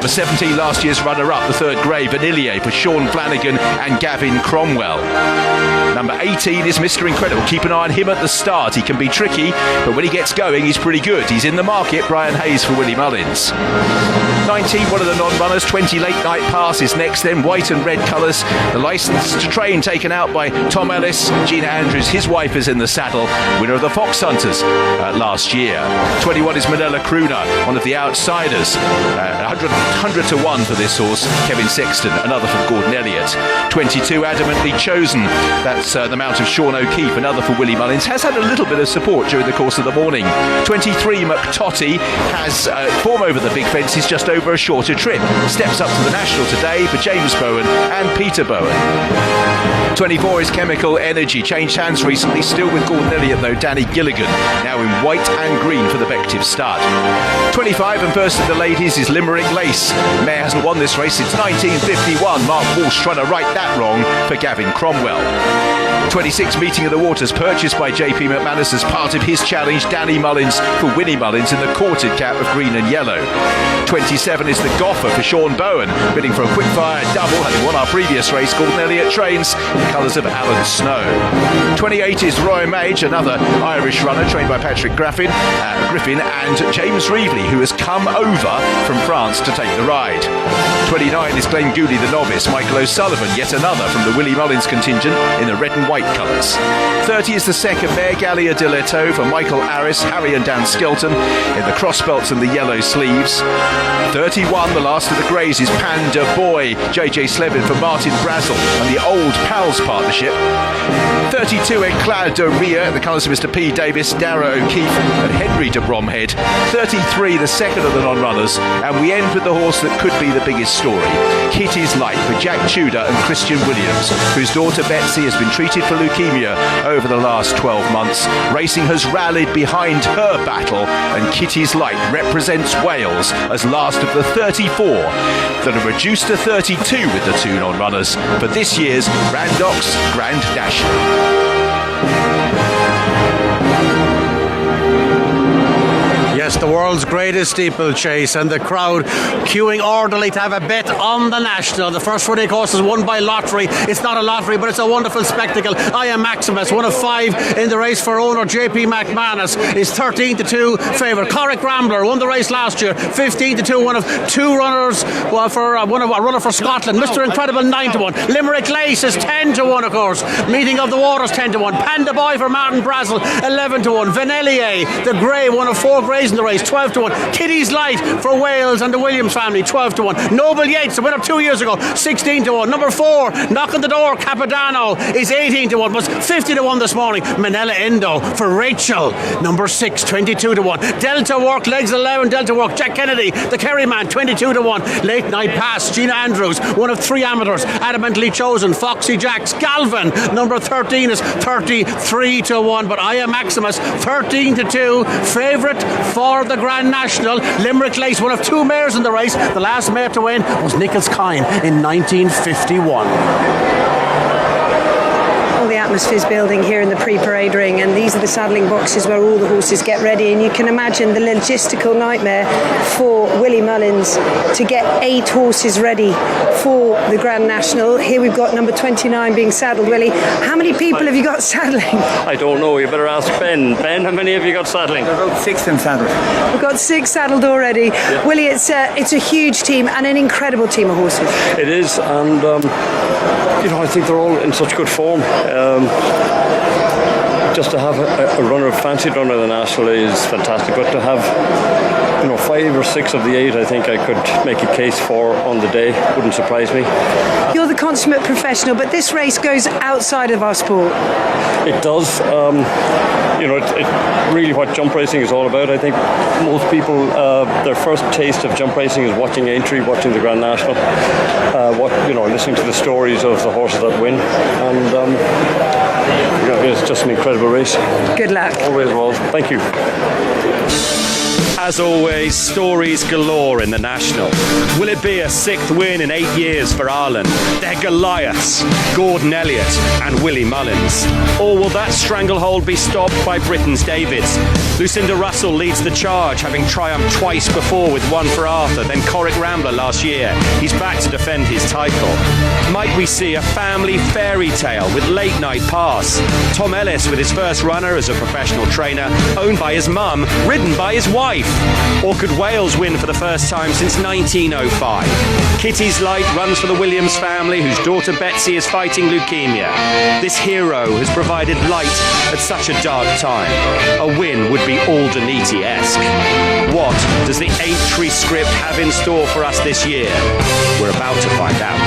The 17 last year's runner-up, the third grey, Vanillier for Sean Flanagan and Gavin Cromwell. Number 18 is Mr. Incredible. Keep an eye on him at the start. He can be tricky, but when he gets going, he's pretty good. He's in the market. Brian Hayes for Willie Mullins. 19, one of the non-runners. 20, Late Night Pass is next, then white and red colours. The licence to train taken out by Tom Ellis. Gina Andrews, his wife, is in the saddle. Winner of the Fox Hunters last year. 21 is Manila Crooner, one of the outsiders. 100 to 1 for this horse. Kevin Sexton, another from Gordon Elliott. 22, Adamantly Chosen. That's the mount of Sean O'Keefe, another for Willie Mullins. Has had a little bit of support during the course of the morning. 23, McTotty has form over the big fences just over a shorter trip. Steps up to the National today for James Bowen and Peter Bowen. 24 is Chemical Energy. Changed hands recently, still with Gordon Elliott though. Danny Gilligan now in white and green for the Bective start. 25 and first of the ladies is Limerick Lace. Mare hasn't won this race since 1951. Mark Walsh trying to right that wrong for Gavin Cromwell. 26, Meeting of the Waters, purchased by JP McManus as part of his challenge. Danny Mullins for Winnie Mullins in the quartered cap of green and yellow. 27 is the Goffer for Sean Bowen, bidding for a quick-fire double, having won our previous race. Gordon Elliott trains in the colours of Alan Snow. 28 is Roy Mage, another Irish runner trained by Patrick Griffin and James Reevely, who has come over from France to take the ride. 29 is Glenn Gooley, the novice. Michael O'Sullivan, yet another from the Willie Mullins contingent in the red and white colours. 30 is the second mare, Gallia de Leto for Michael Arris, Harry and Dan Skelton in the cross belts and the yellow sleeves. 31, the last of the greys, is Panda Boy, JJ Slevin for Martin Brazel and the Old Pals partnership. 32, Eclat de Ria, the colours of Mr. P. Davis, Dara O'Keefe and Henry de Bromhead. 33, the second of the non-runners, and we end with the horse that could be the biggest story. Kitty's Light for Jack Tudor and Christian Williams, whose daughter Betsy has been treated for leukemia over the last 12 months. Racing has rallied behind her battle, and Kitty's Light represents Wales as last of the 34 that are reduced to 32 with the two non-runners for this year's Grand Ox Grand National. Yes, the world's greatest steeplechase, and the crowd queuing orderly to have a bet on the National. The first running course is won by lottery. It's not a lottery, but it's a wonderful spectacle. I Am Maximus, one of 5 in the race for owner JP McManus, is 13 to 2 favourite. Corrick Rambler won the race last year, 15 to 2. One of 2 runners for a runner for Scotland. Mr. Incredible 9 to 1. Limerick Lace is 10 to 1, of course. Meeting of the Waters 10 to 1. Panda Boy for Martin Brazel 11 to 1. Vanillier, the grey, one of 4 greys in the race, 12 to 1. Kitty's Light for Wales and the Williams family, 12 to 1. Noble Yates, the winner 2 years ago, 16 to 1. Number 4, Knocking the Door, Capodanno, is 18 to 1, was 50 to 1 this morning. Manella Endo for Rachel, number 6, 22 to 1. Delta Work, legs 11, Delta Work. Jack Kennedy, the Kerryman, 22 to 1. Late Night Pass, Gina Andrews, one of 3 amateurs, Adamantly Chosen. Foxy Jacks, Galvin, number 13, is 33 to 1. But I Am Maximus, 13 to 2, favourite for the Grand National. Limerick Lace, one of 2 mares in the race. The last mare to win was Nichols Kine in 1951. The atmosphere's building here in the pre-parade ring, and these are the saddling boxes where all the horses get ready, and you can imagine the logistical nightmare for Willie Mullins to get 8 horses ready for the Grand National. Here we've got number 29 being saddled. Willie, how many people have you got saddling? I don't know, you better ask Ben. Ben, how many have you got saddling? About 6 them saddled. We've got 6 saddled already. Yeah. Willie, it's a huge team and an incredible team of horses. It is, and I think they're all in such good form. Just to have a runner, a fancied runner of the National is fantastic, but to have 5 or 6 of the 8 I think I could make a case for on the day wouldn't surprise me. You're the consummate professional, but this race goes outside of our sport. It does. It really what jump racing is all about. I think most people, their first taste of jump racing is watching AINTREE, watching the Grand National, listening to the stories of the horses that win, and it's just an incredible race. Good luck. Always was. Thank you. As always, stories galore in the National. Will it be a 6th win in 8 years for Ireland? They're Goliaths, Gordon Elliott and Willie Mullins. Or will that stranglehold be stopped by Britain's Davids? Lucinda Russell leads the charge, having triumphed twice before with one for Arthur, then Corrick Rambler last year. He's back to defend his title. Might we see a family fairy tale with Late Night Pass? Tom Ellis with his first runner as a professional trainer, owned by his mum, ridden by his wife. Or could Wales win for the first time since 1905? Kitty's Light runs for the Williams family, whose daughter Betsy is fighting leukemia. This hero has provided light at such a dark time. A win would be Aldeniti-esque. What does the Aintree script have in store for us this year? We're about to find out.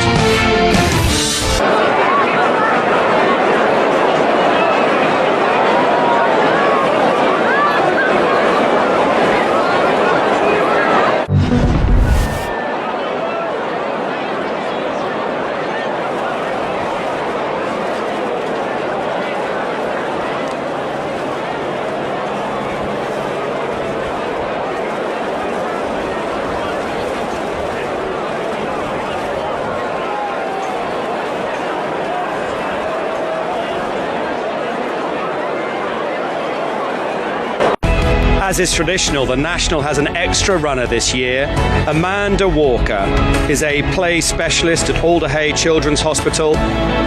As is traditional, the National has an extra runner this year. Amanda Walker is a play specialist at Alderhay Children's Hospital,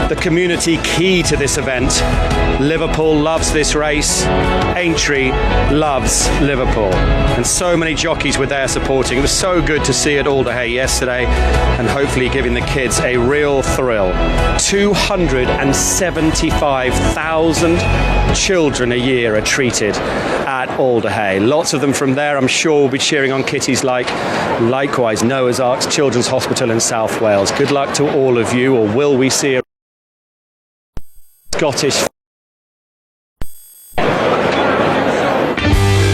the community key to this event. Liverpool loves this race. Aintree loves Liverpool. And so many jockeys were there supporting. It was so good to see at Alderhay yesterday, and hopefully giving the kids a real thrill. 275,000 children a year are treated at Alderhay. Lots of them from there, I'm sure, will be cheering on Kitty's Light. Likewise, Noah's Ark Children's Hospital in South Wales. Good luck to all of you, or will we see a Scottish?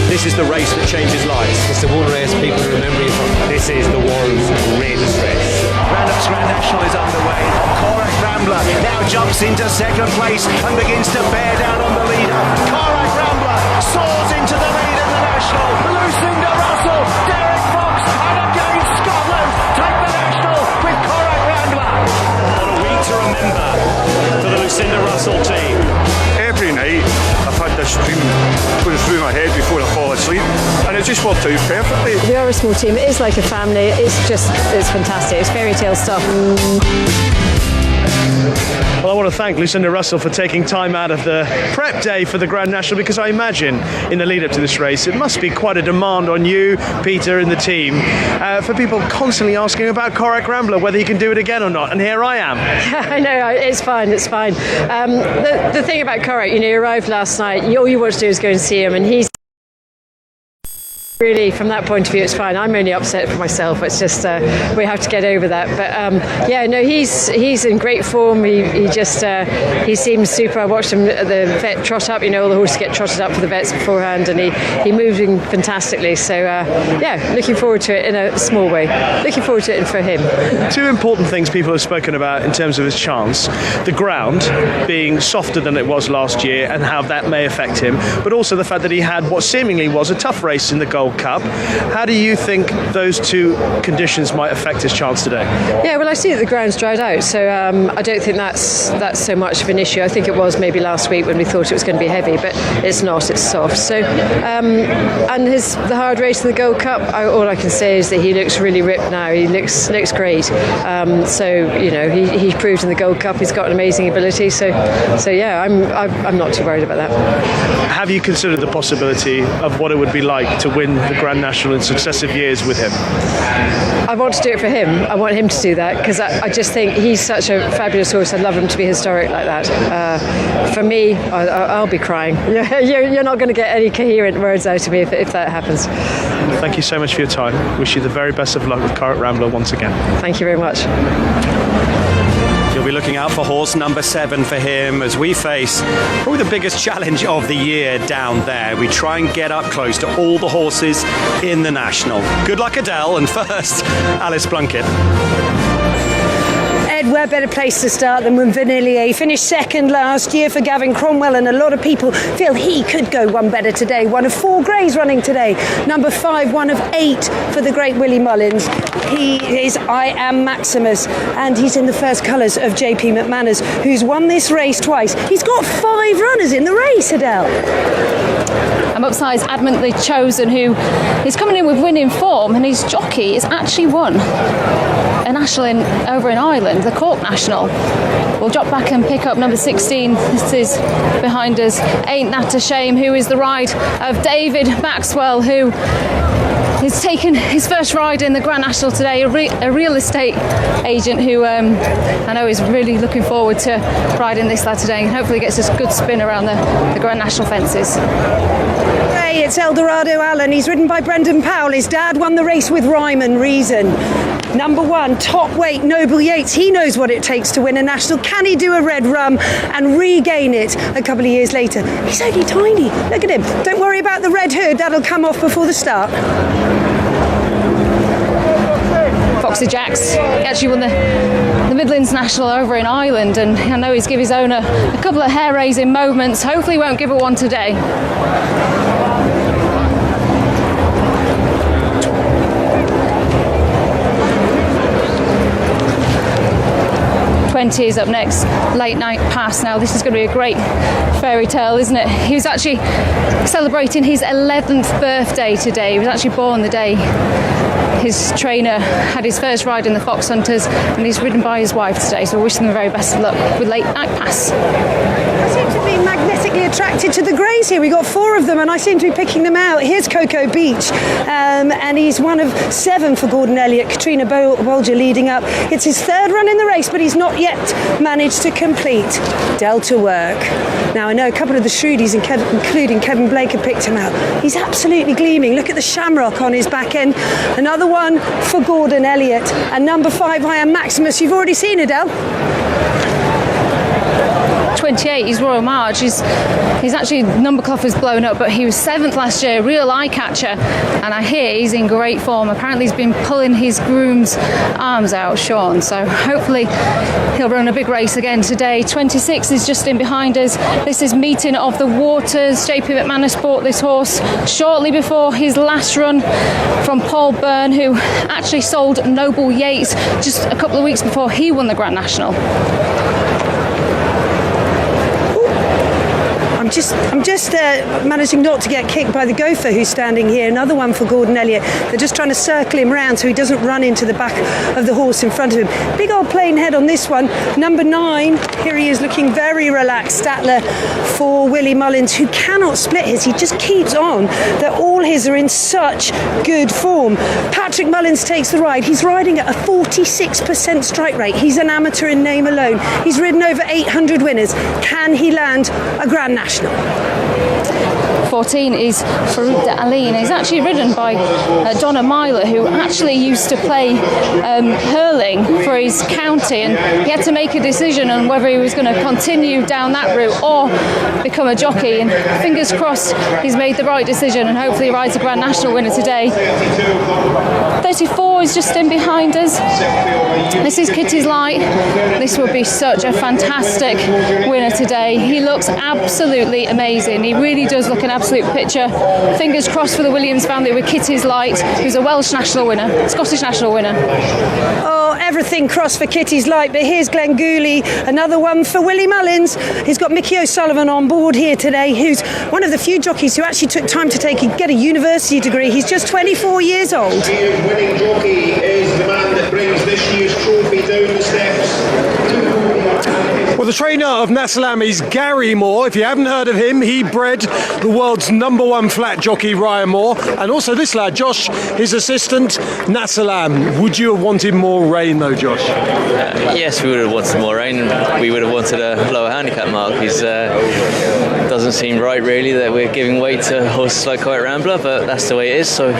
This is the race that changes lives. It's the one race people remember you from. This is the world's greatest race. Roundup's Grand National is underway. Corrick Rambler now jumps into second place and begins to bear down on the leader. Corrick Rambler soars into the lead in the National. Lucinda Russell, Derek Fox, and again Scotland take the National with Corrick Rambler. What a week to remember for the Lucinda Russell team. Every night I've had this dream going through my head before I fall asleep, and it just worked out perfectly. We are a small team. It is like a family. It's fantastic. It's fairy tale stuff. Well, I want to thank Lucinda Russell for taking time out of the prep day for the Grand National, because I imagine in the lead up to this race it must be quite a demand on you, Peter, and the team for people constantly asking about Corrick Rambler, whether he can do it again or not, and here I am. I know, it's fine. The thing about Corrick, you arrived last night, all you want to do is go and see him, and he's really, from that point of view, it's fine. I'm only upset for myself. It's just we have to get over that. But he's in great form. He seems super. I watched him at the vet trot up. All the horses get trotted up for the vets beforehand, and he moving fantastically. So looking forward to it in a small way. Looking forward to it for him. Two important things people have spoken about in terms of his chance: the ground being softer than it was last year, and how that may affect him, but also the fact that he had what seemingly was a tough race in the Gold Cup. How do you think those two conditions might affect his chance today? Yeah, well, I see that the ground's dried out, so I don't think that's so much of an issue. I think it was maybe last week when we thought it was going to be heavy, but it's not. It's soft. So, and the hard race in the Gold Cup, all I can say is that he looks really ripped now. He looks great. He proved in the Gold Cup he's got an amazing ability. So yeah, I'm not too worried about that. Have you considered the possibility of what it would be like to win the Grand National in successive years with him? I want to do it for him. I want him to do that, because I just think he's such a fabulous horse. I'd love him to be historic like that. For me, I'll be crying. You're not going to get any coherent words out of me if that happens. Thank you so much for your time. Wish you the very best of luck with Corrick Rambler once again. Thank you very much. You'll be looking out for horse number 7 for him as we face probably the biggest challenge of the year down there. We try and get up close to all the horses in the National. Good luck, Adele, and first, Alice Plunkett. red, where better place to start than when Vanillier finished second last year for Gavin Cromwell, and a lot of people feel he could go one better today. One of 4 greys running today. Number 5, one of 8 for the great Willie Mullins. He is I Am Maximus, and he's in the first colours of JP McManus, who's won this race twice. He's got 5 runners in the race, Adele. I'm upsize adamantly chosen, who is coming in with winning form, and his jockey has actually won a national over in Ireland, the Cork National. We'll drop back and pick up number 16. This is behind us, Ain't That a Shame, who is the ride of David Maxwell, who is taking his first ride in the Grand National today, a real estate agent who I know is really looking forward to riding this lad today, and hopefully gets a good spin around the Grand National fences. Hey, it's Eldorado Allen. He's ridden by Brendan Powell. His dad won the race with Rhyme and Reason. Number 1, top weight, Noble Yates. He knows what it takes to win a national. Can he do a red rum and regain it a couple of years later? He's only tiny. Look at him. Don't worry about the red hood. That'll come off before the start. Foxy Jacks, he actually won the Midlands National over in Ireland, and I know he's given his owner a couple of hair-raising moments. Hopefully he won't give her one today. Is up next, Late Night Pass. Now this is going to be a great fairy tale, isn't it? He was actually celebrating his 11th birthday today. He was actually born the day his trainer had his first ride in the Fox Hunters, and he's ridden by his wife today, so we're wishing them the very best of luck with Late Night Pass. I seem to be magnetically attracted to the greys here. We got 4 of them, and I seem to be picking them out. Here's Cocoa Beach, and he's one of 7 for Gordon Elliott. Katrina Bolger leading up. It's his 3rd run in the race, but he's not yet managed to complete Delta Work. Now I know a couple of the Shrewdies, including Kevin Blake, have picked him out. He's absolutely gleaming. Look at the shamrock on his back end. Another one for Gordon Elliott, and number 5, I Am Maximus. You've already seen Adele. 28, he's Royal March. He's actually, number cloth is blown up, but he was 7th last year, real eye catcher, and I hear he's in great form. Apparently he's been pulling his groom's arms out, Sean, so hopefully he'll run a big race again today. 26 is just in behind us. This is Meeting of the Waters. JP McManus bought this horse shortly before his last run from Paul Byrne, who actually sold Noble Yates just a couple of weeks before he won the Grand National. I'm just managing not to get kicked by the gopher who's standing here. Another one for Gordon Elliott. They're just trying to circle him round so he doesn't run into the back of the horse in front of him. Big old plain head on this one. Number 9, here he is looking very relaxed. Statler for Willie Mullins, who cannot split his. He just keeps on. That all his are in such good form. Patrick Mullins takes the ride. He's riding at a 46% strike rate. He's an amateur in name alone. He's ridden over 800 winners. Can he land a Grand National? 14 is Farouk de Aline. He's actually ridden by Donna Myler, who actually used to play hurling for his county, and he had to make a decision on whether he was going to continue down that route or become a jockey, and fingers crossed he's made the right decision and hopefully he rides a Grand National winner today. 34 is just in behind us. This is Kitty's Light. This will be such a fantastic winner today. He looks absolutely amazing. He really does look an absolute picture. Fingers crossed for the Williams family with Kitty's Light, who's a Welsh national winner, Scottish national winner. Oh, everything crossed for Kitty's Light, but here's Glenn Gooley, another one for Willie Mullins. He's got Mickey O'Sullivan on board here today, who's one of the few jockeys who actually took time to get a university degree. He's just 24 years old. Year's winning jockey is the man that brings this year's trophy down the steps. Well, the trainer of Nasalam is Gary Moore. If you haven't heard of him, he bred the world's #1 flat jockey, Ryan Moore, and also this lad, Josh, his assistant, Nasalam. Would you have wanted more rain, though, Josh? Yes, we would have wanted more rain. We would have wanted a lower handicap mark. He's doesn't seem right really that we're giving weight to horses like Quiet Rambler, but that's the way it is. So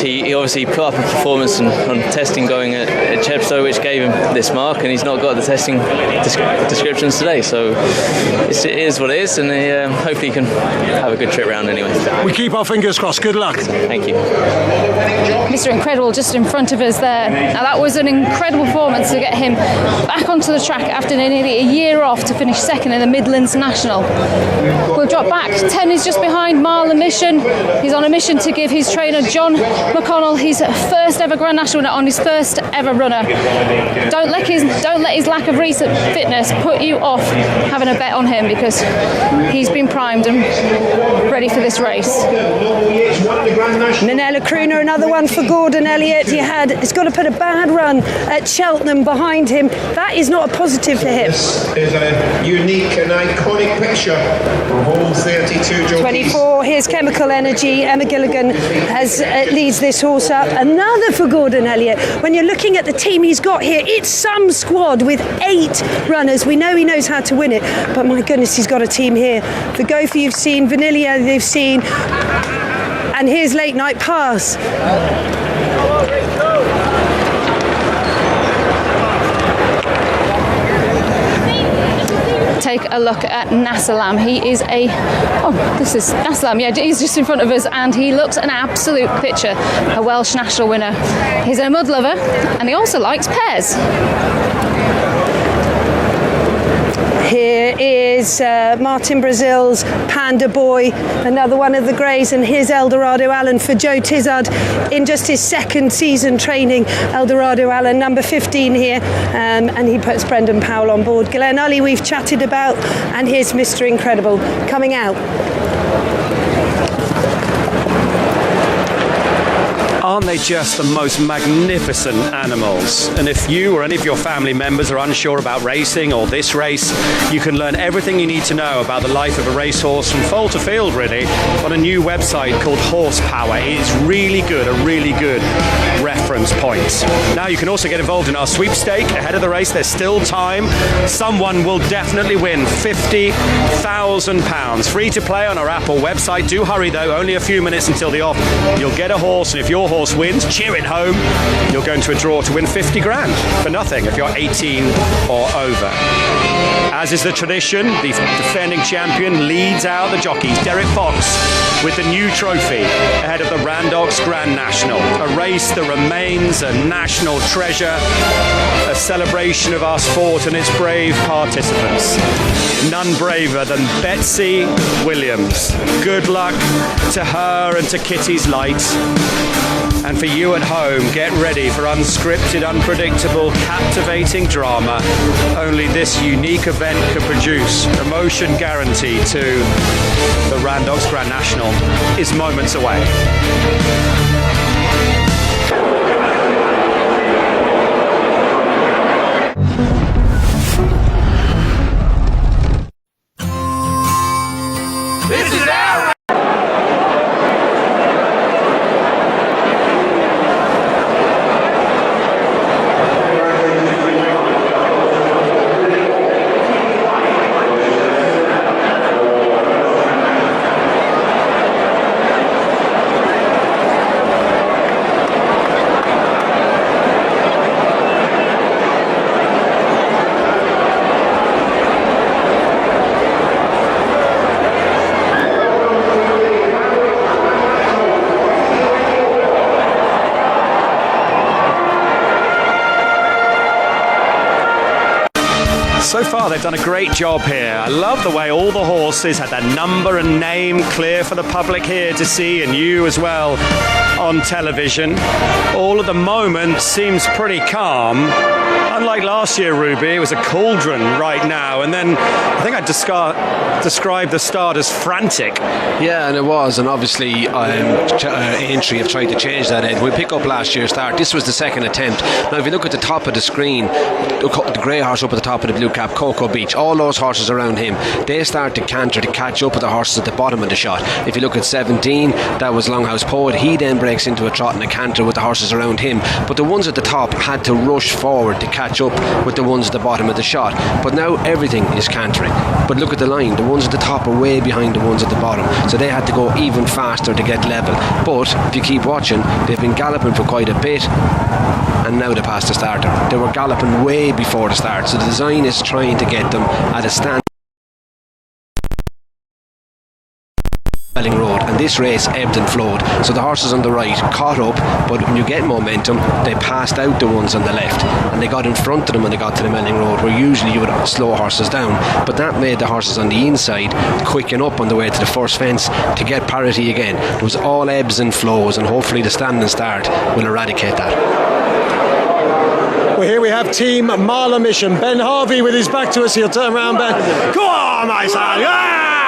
he obviously put up a performance on testing going at Chepstow, which gave him this mark, and he's not got the testing descriptions today. So it is what it is, and hopefully he can have a good trip round anyway. We keep our fingers crossed. Good luck. Thank you. Mr. Incredible just in front of us there. Now that was an incredible performance to get him back onto the track after nearly a year off to finish second in the Midlands National. We'll drop back. 10 is just behind Marlon Mission. He's on a mission to give his trainer John McConnell his first ever Grand National winner on his first ever runner. Don't let his lack of recent fitness put you off having a bet on him, because he's been primed and ready for this race. Nanella Crooner, another one for Gordon Elliott. He's got to put a bad run at Cheltenham behind him. That is not a positive for him. This is a unique and iconic picture of all 32 jockeys. 24, here's Chemical Energy. Emma Gilligan leads this horse up. Another for Gordon Elliott. When you're looking at the team he's got here, it's some squad with 8 runners. We know he knows how to win it, but my goodness, he's got a team here. The Gopher you've seen, Vanilla they've seen, and here's Late Night Pass. Take a look at Nassalam. This is Nassalam. Yeah, he's just in front of us, and he looks an absolute picture. A Welsh national winner. He's a mud lover, and he also likes pears. Here is Martin Brazil's Panda Boy, another one of the greys, and here's Eldorado Allen for Joe Tizard in just his second season training. Eldorado Allen, number 15 here, and he puts Brendan Powell on board. Glenn Ully we've chatted about, and here's Mr. Incredible coming out. Aren't they just the most magnificent animals? And if you or any of your family members are unsure about racing or this race, you can learn everything you need to know about the life of a racehorse from foal to field, really, on a new website called Horsepower. It is really good, a really good reference point. Now you can also get involved in our sweepstake ahead of the race. There's still time. Someone will definitely win £50,000. Free to play on our app or website. Do hurry though, only a few minutes until the off. You'll get a horse, and if your horse wins, cheer it home. You're going to a draw to win 50 grand for nothing if you're 18 or over. As is the tradition, the defending champion leads out the jockeys, Derek Fox, with the new trophy ahead of the Randox Grand National, a race that remains a national treasure, a celebration of our sport and its brave participants. None braver than Betsy Williams. Good luck to her and to Kitty's Light. And for you at home, get ready for unscripted, unpredictable, captivating drama only this unique event can produce. Promotion guarantee to the Randox Grand National is moments away. This is our So far, they've done a great job here. I love the way all the horses had their number and name clear for the public here to see, and you as well on television. All at the moment seems pretty calm. Unlike last year, Ruby, it was a cauldron right now, and then I think I'd describe the start as frantic. Yeah, and it was, and obviously AINTREE have tried to change that end. We pick up last year's start. This was the second attempt. Now, if you look at the top of the screen, the grey horse up at the top of the blue cap, Cocoa Beach, all those horses around him, they start to canter to catch up with the horses at the bottom of the shot. If you look at 17, that was Longhouse Poet. He then breaks into a trot and a canter with the horses around him. But the ones at the top had to rush forward to catch up with the ones at the bottom of the shot. But now everything is cantering. But look at the line. The ones at the top are way behind the ones at the bottom. So they had to go even faster to get level. But if you keep watching, they've been galloping for quite a bit. And now they passed the starter. They were galloping way before the start. So the design is trying to get them at a stand. Road, and this race ebbed and flowed, so the horses on the right caught up, but when you get momentum they passed out the ones on the left and they got in front of them when they got to the Melling Road, where usually you would slow horses down, but that made the horses on the inside quicken up on the way to the first fence to get parity again. It was all ebbs and flows, and hopefully the standing start will eradicate that. Well, here we have Team Marla Mission. Ben Harvey with his back to us. He'll turn around, Ben. Go on, my son! Yeah!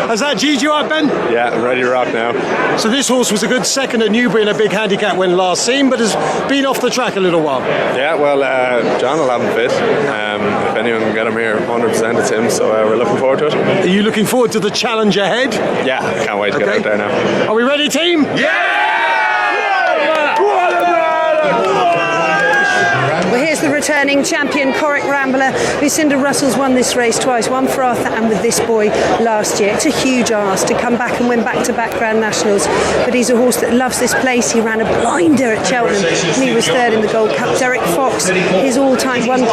Has that G'd you up, Ben? Yeah, I'm ready to rock now. So this horse was a good second at Newbury in a big handicap win last seen, but has been off the track a little while. Yeah, well, John will have him fit. If anyone can get him here, 100% it's him, so we're looking forward to it. Are you looking forward to the challenge ahead? Yeah, I can't wait to get out there now. Are we ready, team? Yeah! Well, here's the returning champion, Corrick Rambler. Lucinda Russell's won this race twice, one for Arthur and with this boy last year. It's a huge ask to come back and win back-to-back Grand Nationals, but he's a horse that loves this place. He ran a blinder at Cheltenham and he was third in the Gold Cup. Derek Fox, his all-time one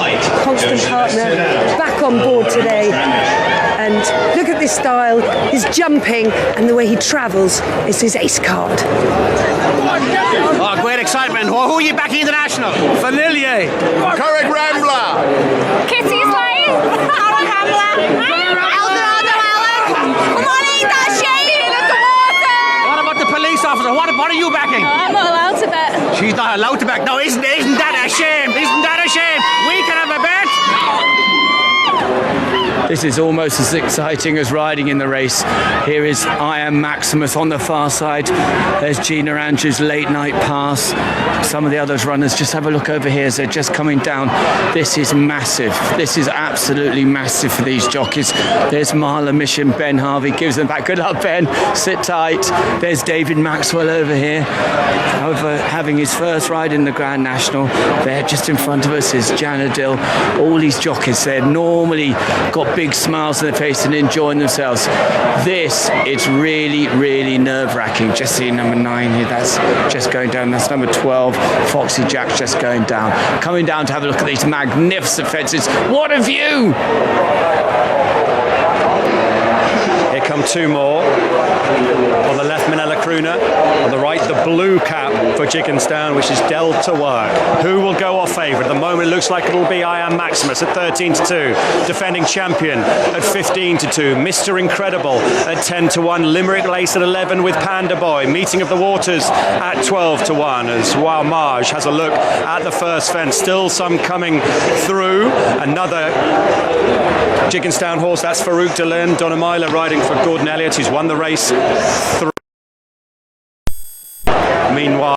constant partner, back on board today. And look at this style, his jumping and the way he travels is his ace card. Oh, great excitement. Who are you backing international? Vanillier. Corrick Rambler. Kitty's lane. Corrick Rambler. Eldorado Ellen. Juanita Shane at the water. What about the police officer? What are you backing? I'm not allowed to bet. She's not allowed to back. No, isn't that a shame? Isn't that a shame? We can have a bet. This is almost as exciting as riding in the race. Here is I Am Maximus on the far side. There's Gina Andrews' late night pass. Some of the others runners, just have a look over here as they're just coming down. This is massive. This is absolutely massive for these jockeys. There's Marla Mission. Ben Harvey gives them back. Good luck, Ben. Sit tight. There's David Maxwell over here, having his first ride in the Grand National. There just in front of us is Jana Dill. All these jockeys, they're normally got big smiles on their face and enjoying themselves. This is really, really nerve-wracking. Just see number 9 here, that's just going down. That's number 12, Foxy Jack's just going down. Coming down to have a look at these magnificent fences. What a view! Here come two more. On the left, Manila Crooner. On the right, the blue cap for Chickenstown, which is Delta Work. Who will go off favourite? At the moment, it looks like it'll be I Am Maximus at 13-2. Defending champion at 15-2. Mr. Incredible at 10-1. Limerick Lace at 11 with Panda Boy. Meeting of the Waters at 12-1. As Wow Marge has a look at the first fence. Still some coming through. Another Chickenstown horse, that's Farouk Delan. Donamila riding for Gordon Elliott, who's won the race through. Meanwhile,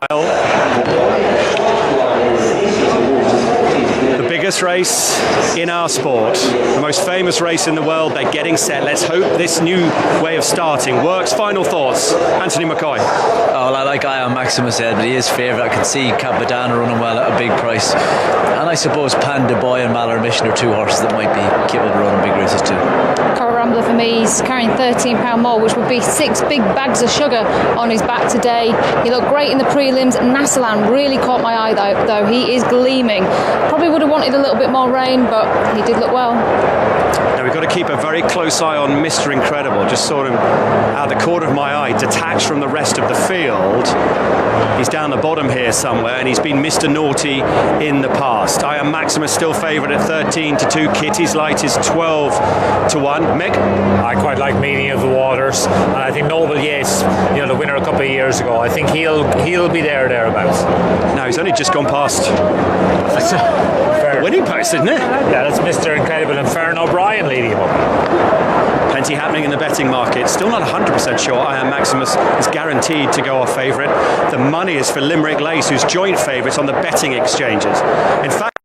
the biggest race in our sport, the most famous race in the world, they're getting set. Let's hope this new way of starting works. Final thoughts, Anthony McCoy. Oh, well, I like I Am Maximus there, but he is favourite. I can see Capadana running well at a big price. And I suppose Panda Boy and Mallory Mission are two horses that might be capable of running big races too. Corrick Rambler for me, he's carrying 13 pound more, which would be 6 big bags of sugar on his back today. He looked great in the prelims. Nasalan really caught my eye though. He is gleaming. Probably would have wanted a little bit more rain, but he did look well. Now we've got to keep a very close eye on Mr. Incredible. Just saw him out the corner of my eye, detached from the rest of the field. He's down the bottom here somewhere, and he's been Mr. Naughty in the past. I Am Maximus still favourite at 13-2. Kitty's Light is 12-1. Mick? I quite like Meeting of the Waters, and I think Noble Yates, the winner a couple of years ago, I think he'll be thereabouts. No, he's only just gone past the winning post, isn't it? Yeah, that's Mr. Incredible and Fern O'Brien leading him up. Plenty happening in the betting market. Still not 100% sure I Am Maximus is guaranteed to go off favourite. The money is for Limerick Lace, who's joint favourites on the betting exchanges. In fact,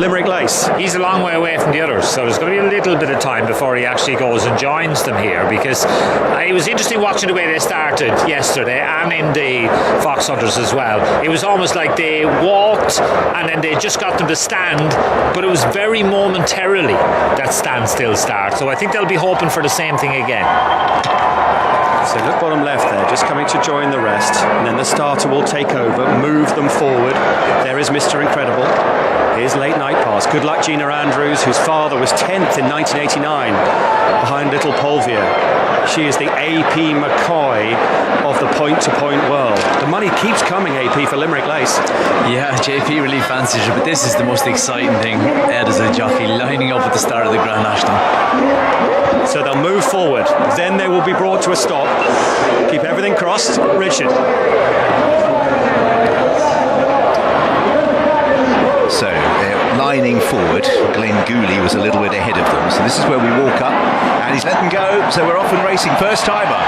Limerick Lace. He's a long way away from the others, so there's going to be a little bit of time before he actually goes and joins them here, because it was interesting watching the way they started yesterday and in the Fox Hunters as well. It was almost like they walked and then they just got them to stand, but it was very momentarily that standstill start. So I think they'll be hoping for the same thing again. So look bottom left there, just coming to join the rest, and then the starter will take over, move them forward. There is Mr. Incredible. Here's Late Night Pass. Good luck, Gina Andrews, whose father was 10th in 1989 behind Little Polvier. She is the AP McCoy of the point-to-point world. The money keeps coming, AP, for Limerick Lace. Yeah, JP really fancies it, but this is the most exciting thing. Ed as a jockey lining up at the start of the Grand National. So they'll move forward, then they will be brought to a stop. Keep everything crossed. Richard. So they're lining forward. Glenn Gooley was a little bit ahead of them. So this is where we walk up, and he's let them go. So we're off and racing. First timer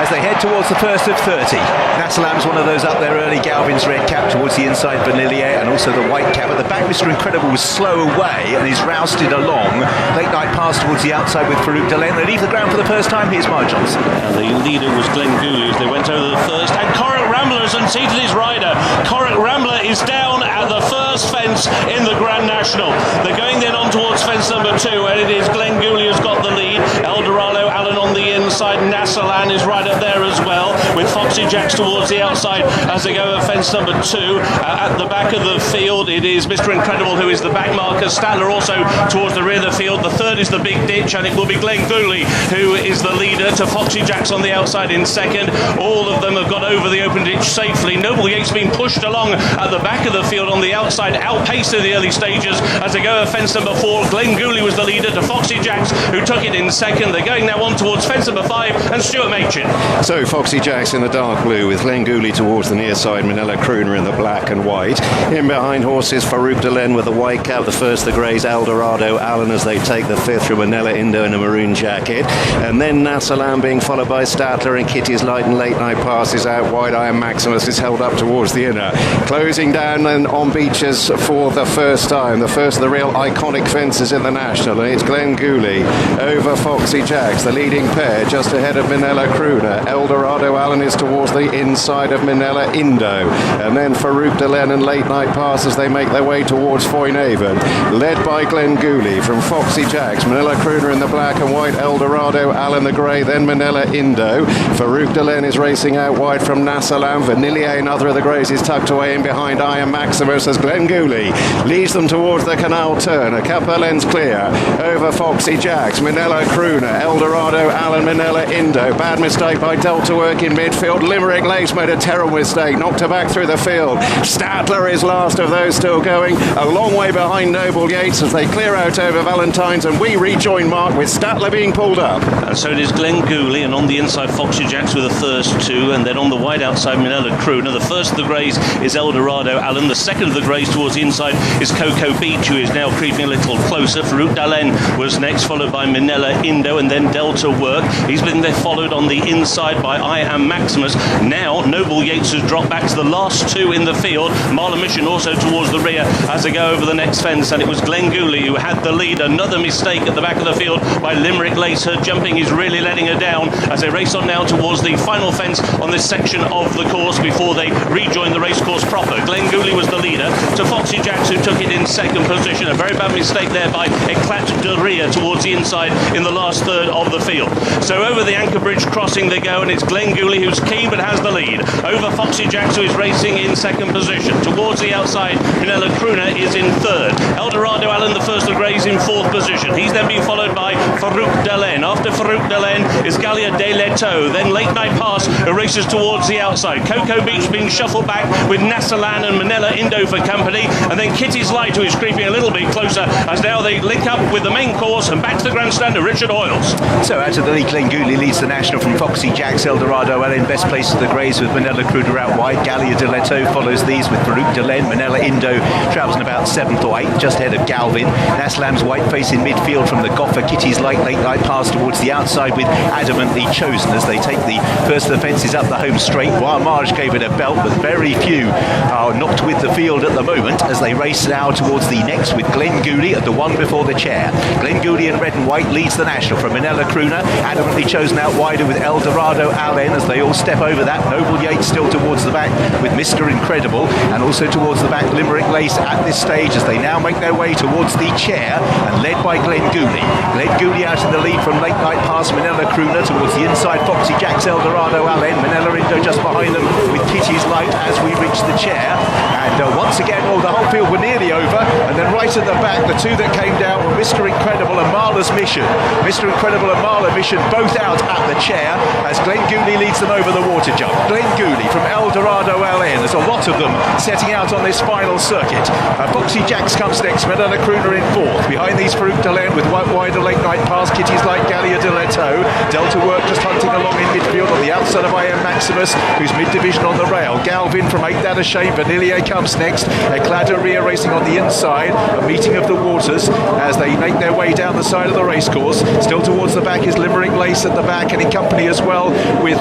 as they head towards the first of 30. Nassalam's one of those up there early. Galvin's red cap towards the inside, Vanillier, and also the white cap. At the back, Mr. Incredible was slow away and is rousted along. Late Night Pass towards the outside with Farouk Delaine. They leave the ground for the first time. Here's Mark Johnson. And the leader was Glenn Gooley as they went over the first. And Corrick Rambler has unseated his rider. Corrick Rambler is down at the first fence in the Grand National. They're going then on towards fence number 2, and it is Glenn Gooley who's got the lead. Eldorado Allen on the inside. Nassalan is right up there as well, with Foxy Jacks towards the outside as they go at fence number 2. At the back of the field, it is Mr. Incredible who is the back marker. Statler also towards the rear of the field. The third is the big ditch, and it will be Glenn Gooley who is the leader, to Foxy Jacks on the outside in second. All of them have got over the open ditch safely. Noble Yates being pushed along at the back of the field on the outside, outpaced in the early stages as they go at fence number 4. Glenn Gooley was the leader, to Foxy Jacks who took it in second. They're going now on towards fence number 5 and Stuart Machin. So Foxy Jacks in the dark blue with Glenn Gooley towards the near side, Manila Crooner in the black and white. In behind horses, Farouk Delaine with the white cap, the first the greys, Eldorado Allen as they take the fifth from Manila Indo in a maroon jacket. And then Nassalam being followed by Statler and Kitty's Light, and Late Night Passes out wide. Iron Maximus is held up towards the inner. Closing down and on beaches for the first time. The first of the real iconic fences in the National. And it's Glenn Gooley over Foxy Jacks, the leading pair just ahead of Manila Crooner. Eldorado Allen is towards the inside of Manila Indo. And then Farouk Delaine and Late Night Pass as they make their way towards Foynaven. Led by Glenn Gooley from Foxy Jacks. Manila Crooner in the black and white. Eldorado Allen the grey. Then Manila Indo. Farouk Delaine is racing out wide from Nassalam. Vanillier, another of the greys, is tucked away in behind Iron Maximus as Glenn Gooley leads them towards the canal turn. A couple of lengths clear over Foxy Jacks. Manila Crooner. Eldorado Allen. Manila Indo. Bad mistake by Delta Work in midfield. Limerick Lace made a terrible mistake, knocked her back through the field. Statler is last of those still going, a long way behind Noble Yates as they clear out over Valentine's, and we rejoin Mark with Statler being pulled up. And so it is Glenn Gooley, and on the inside Foxy Jacks with the first 2, and then on the wide outside Manila Crooner. The first of the greys is Eldorado Allen. The second of the greys towards the inside is Coco Beach, who is now creeping a little closer. Farouk Delaine was next, followed by Manila Indo, and then Delta Work. He's been there followed on the inside by I Am Maximus. Now Noble Yates has dropped back to the last 2 in the field. Marla Mission also towards the rear as they go over the next fence, and it was Glenn Gooley who had the lead. Another mistake at the back of the field by Limerick Lace. Her jumping is really letting her down as they race on now towards the final fence on this section of the course before they rejoin the racecourse proper. Glenn Gooley was the leader, to Foxy Jacks who took it in second position. A very bad mistake there by Eclat de Ria towards the inside in the last third of the field. So over the Anchor Bridge crossing they go, and it's Glenn Gooley who's keen but has the lead over Foxy Jacks, who is racing in second position. Towards the outside, Manila Crooner is in third. Eldorado Allen, the first of the greys, in fourth position. He's then being followed by Farouk Delaine. After Farouk Delaine is Galia de Leto. Then Late Night Pass, who races towards the outside. Coco Beach being shuffled back with Nassalan and Manila Indo for company. And then Kitty's Light, who is creeping a little bit closer as now they link up with the main course and back to the grandstand of Richard Oils. So out of the lead, Glenn Gooley leads the National from Foxy Jacks. Eldorado Allen best placed of the greys with Manila Crooner out wide. Galia de Leto follows these with Farouk Delaine. Manila Indo travels in about about 7th or 8th, just ahead of Galvin. Naslam's white face in midfield from the Goffer. Kitty's Light late night pass towards the outside with Adamantly Chosen as they take the first of the fences up the home straight. While Marge gave it a belt, but very few are knocked with the field at the moment as they race now towards the next with Glenn Gooley at the one before the chair. Glenn Gooley in red and white leads the national from Manella Crooner. Adamantly Chosen out wider with El Dorado Allen as they all step over that. Noble Yates still towards the back with Mr. Incredible, and also towards the back Limerick Lace at this stage as they now make their way towards the chair and led by Glenn Gooley. Glenn Gooley out in the lead from late night past Manella Crooner towards the inside Foxy Jack's El Dorado Allen. Manella Indo just behind them with Kitty's Light as we reach the chair. And once again, the whole field were nearly over, and then right at the back, the two that came down were Mr. Incredible and Marla's Mission. Mr. Incredible and Marla Mission both out at the chair as Glenn Gooley leads them over the water jump. Glenn Gooley from El Dorado LN. There's a lot of them setting out on this final circuit. Foxy Jacks comes next, Manella Crooner in 4th. Behind these Farouk Delaine with wider late night pass, Kitty's Like Gallia de Leto. Delta Work just hunting along in midfield on the outside of I Am Maximus, who's mid-division on the rail. Galvin from Ain't That a Shame. Vanillier comes next. Cladoria racing on the inside. A meeting of the waters as they make their way down the side of the racecourse. Still towards the back is Limerick Lace at the back, and in company as well with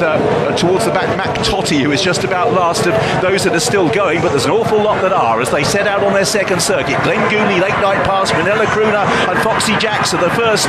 towards the back Mac Totty, who is just about last of those that are still going, but there's an awful lot that are as they set out on their second circuit. Glenn Gooley, late night pass, Manella Crooner and Foxy Jacks are the first